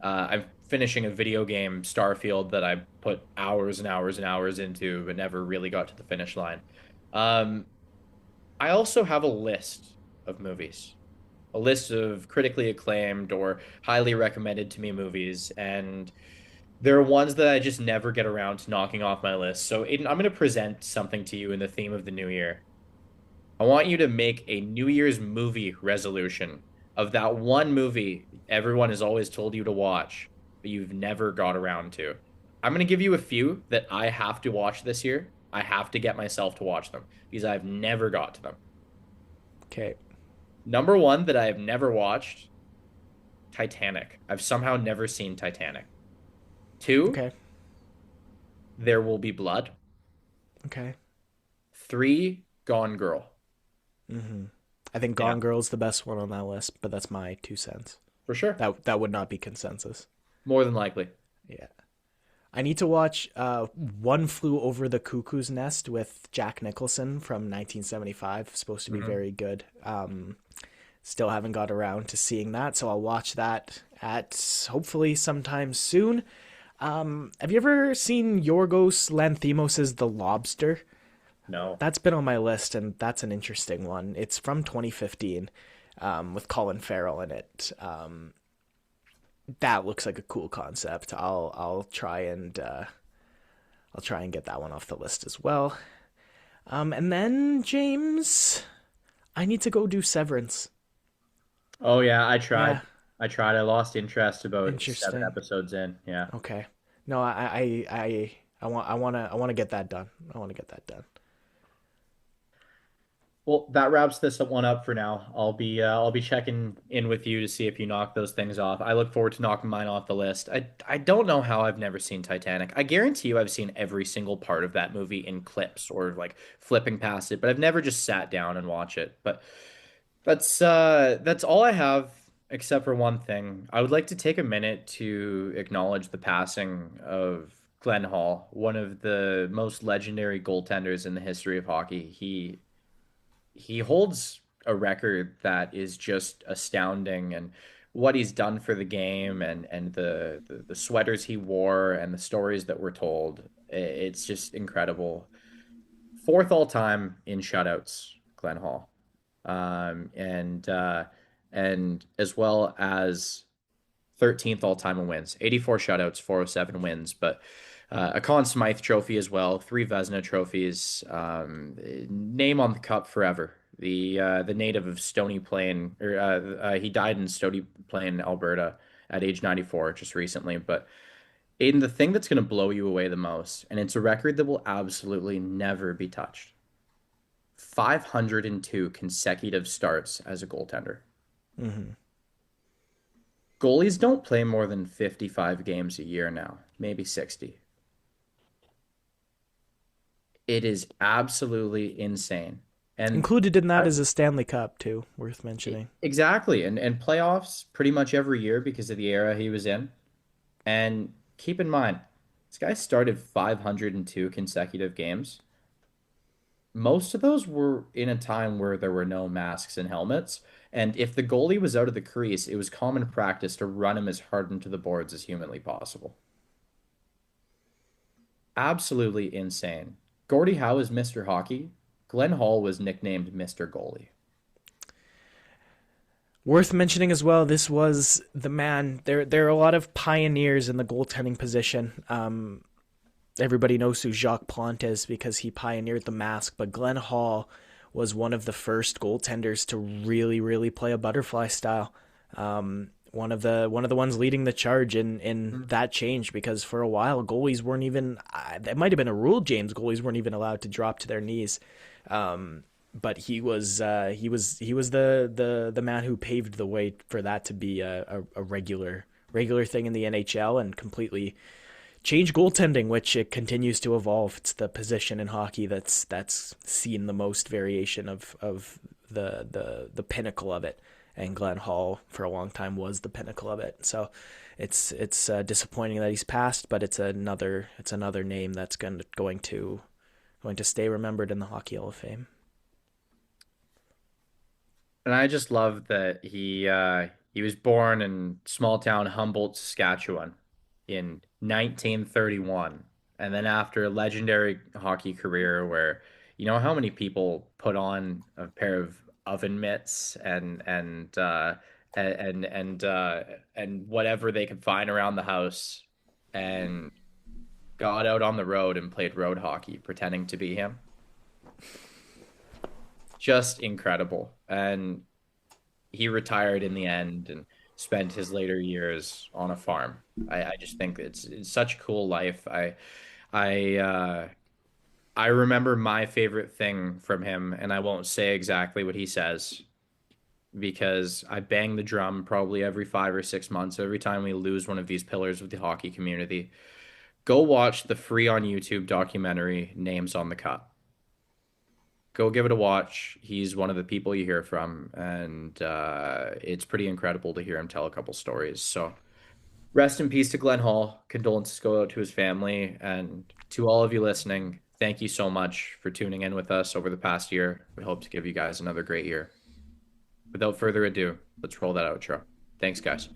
I'm finishing a video game, Starfield, that I put hours and hours and hours into, but never really got to the finish line. Um, I also have a list of movies, a list of critically acclaimed or highly recommended to me movies, and there are ones that I just never get around to knocking off my list. So, Aiden, I'm going to present something to you in the theme of the new year. I want you to make a New Year's movie resolution of that one movie everyone has always told you to watch, but you've never got around to. I'm going to give you a few that I have to watch this year. I have to get myself to watch them because I've never got to them. Okay. Number one that I have never watched, Titanic. I've somehow never seen Titanic. Two, Okay. There Will Be Blood. Okay. Three, Gone Girl. Hmm. I think Yeah, Gone Girl's the best one on that list, but that's my 2 cents. for sure. That would not be consensus. More than likely. Yeah. I need to watch One Flew Over the Cuckoo's Nest with Jack Nicholson from 1975. Supposed to be Hmm. very good. Still haven't got around to seeing that, so I'll watch that at hopefully sometime soon. Have you ever seen Yorgos Lanthimos's The Lobster? No. That's been on my list, and that's an interesting one. It's from 2015, with Colin Farrell in it. That looks like a cool concept. I'll try and get that one off the list as well. And then James, I need to go do Severance. Oh yeah, I tried. Yeah, I tried. I lost interest about seven interesting. episodes in. Yeah. Okay. No, I want to get that done. I want to get that done. Well, that wraps this one up for now. I'll be checking in with you to see if you knock those things off. I look forward to knocking mine off the list. I don't know how I've never seen Titanic. I guarantee you I've seen every single part of that movie in clips or like flipping past it, but I've never just sat down and watch it. But that's all I have except for one thing. I would like to take a minute to acknowledge the passing of Glenn Hall, one of the most legendary goaltenders in the history of hockey. He holds a record that is just astounding, and what he's done for the game and the sweaters he wore and the stories that were told, it's just incredible. Fourth all time in shutouts, Glenn Hall. And as well as 13th all time in wins, 84 shutouts, 407 wins, but a Conn Smythe trophy as well, three Vezina trophies, name on the cup forever. The native of Stony Plain, or he died in Stony Plain, Alberta, at age 94 just recently. But Aiden, the thing that's going to blow you away the most, and it's a record that will absolutely never be touched: 502 consecutive starts as a goaltender. Hmm. Goalies don't play more than 55 games a year now, maybe 60. It is absolutely insane. And Included in that I- is a Stanley Cup too, worth mentioning. exactly. And playoffs pretty much every year because of the era he was in. And keep in mind, this guy started 502 consecutive games. Most of those were in a time where there were no masks and helmets. And if the goalie was out of the crease, it was common practice to run him as hard into the boards as humanly possible. Absolutely insane. Gordie Howe is Mr. Hockey. Glenn Hall was nicknamed Mr. Goalie. Worth mentioning as well, this was the man. There are a lot of pioneers in the goaltending position. Everybody knows who Jacques Plante is because he pioneered the mask, but Glenn Hall was one of the first goaltenders to really play a butterfly style. One of the ones leading the charge in Mhm. that change because for a while goalies weren't even. It might have been a rule, James. Goalies weren't even allowed to drop to their knees. But he was the man who paved the way for that to be a regular thing in the NHL and completely change goaltending, which it continues to evolve. It's the position in hockey that's seen the most variation of the pinnacle of it. And Glenn Hall for a long time was the pinnacle of it. So it's disappointing that he's passed, but it's another name that's going to stay remembered in the Hockey Hall of Fame. And I just love that he was born in small town Humboldt, Saskatchewan in 1931. And then after a legendary hockey career where you know how many people put on a pair of oven mitts and whatever they could find around the house and got out on the road and played road hockey pretending to be him. Just incredible. And he retired in the end and spent his later years on a farm. I just think it's such a cool life. I I remember my favorite thing from him, and I won't say exactly what he says because I bang the drum probably every 5 or 6 months, every time we lose one of these pillars of the hockey community. Go watch the free on YouTube documentary Names on the Cup. Go give it a watch. He's one of the people you hear from, and it's pretty incredible to hear him tell a couple stories. So rest in peace to Glenn Hall. Condolences go out to his family and to all of you listening. Thank you so much for tuning in with us over the past year. We hope to give you guys another great year. Without further ado, let's roll that outro. Thanks, guys.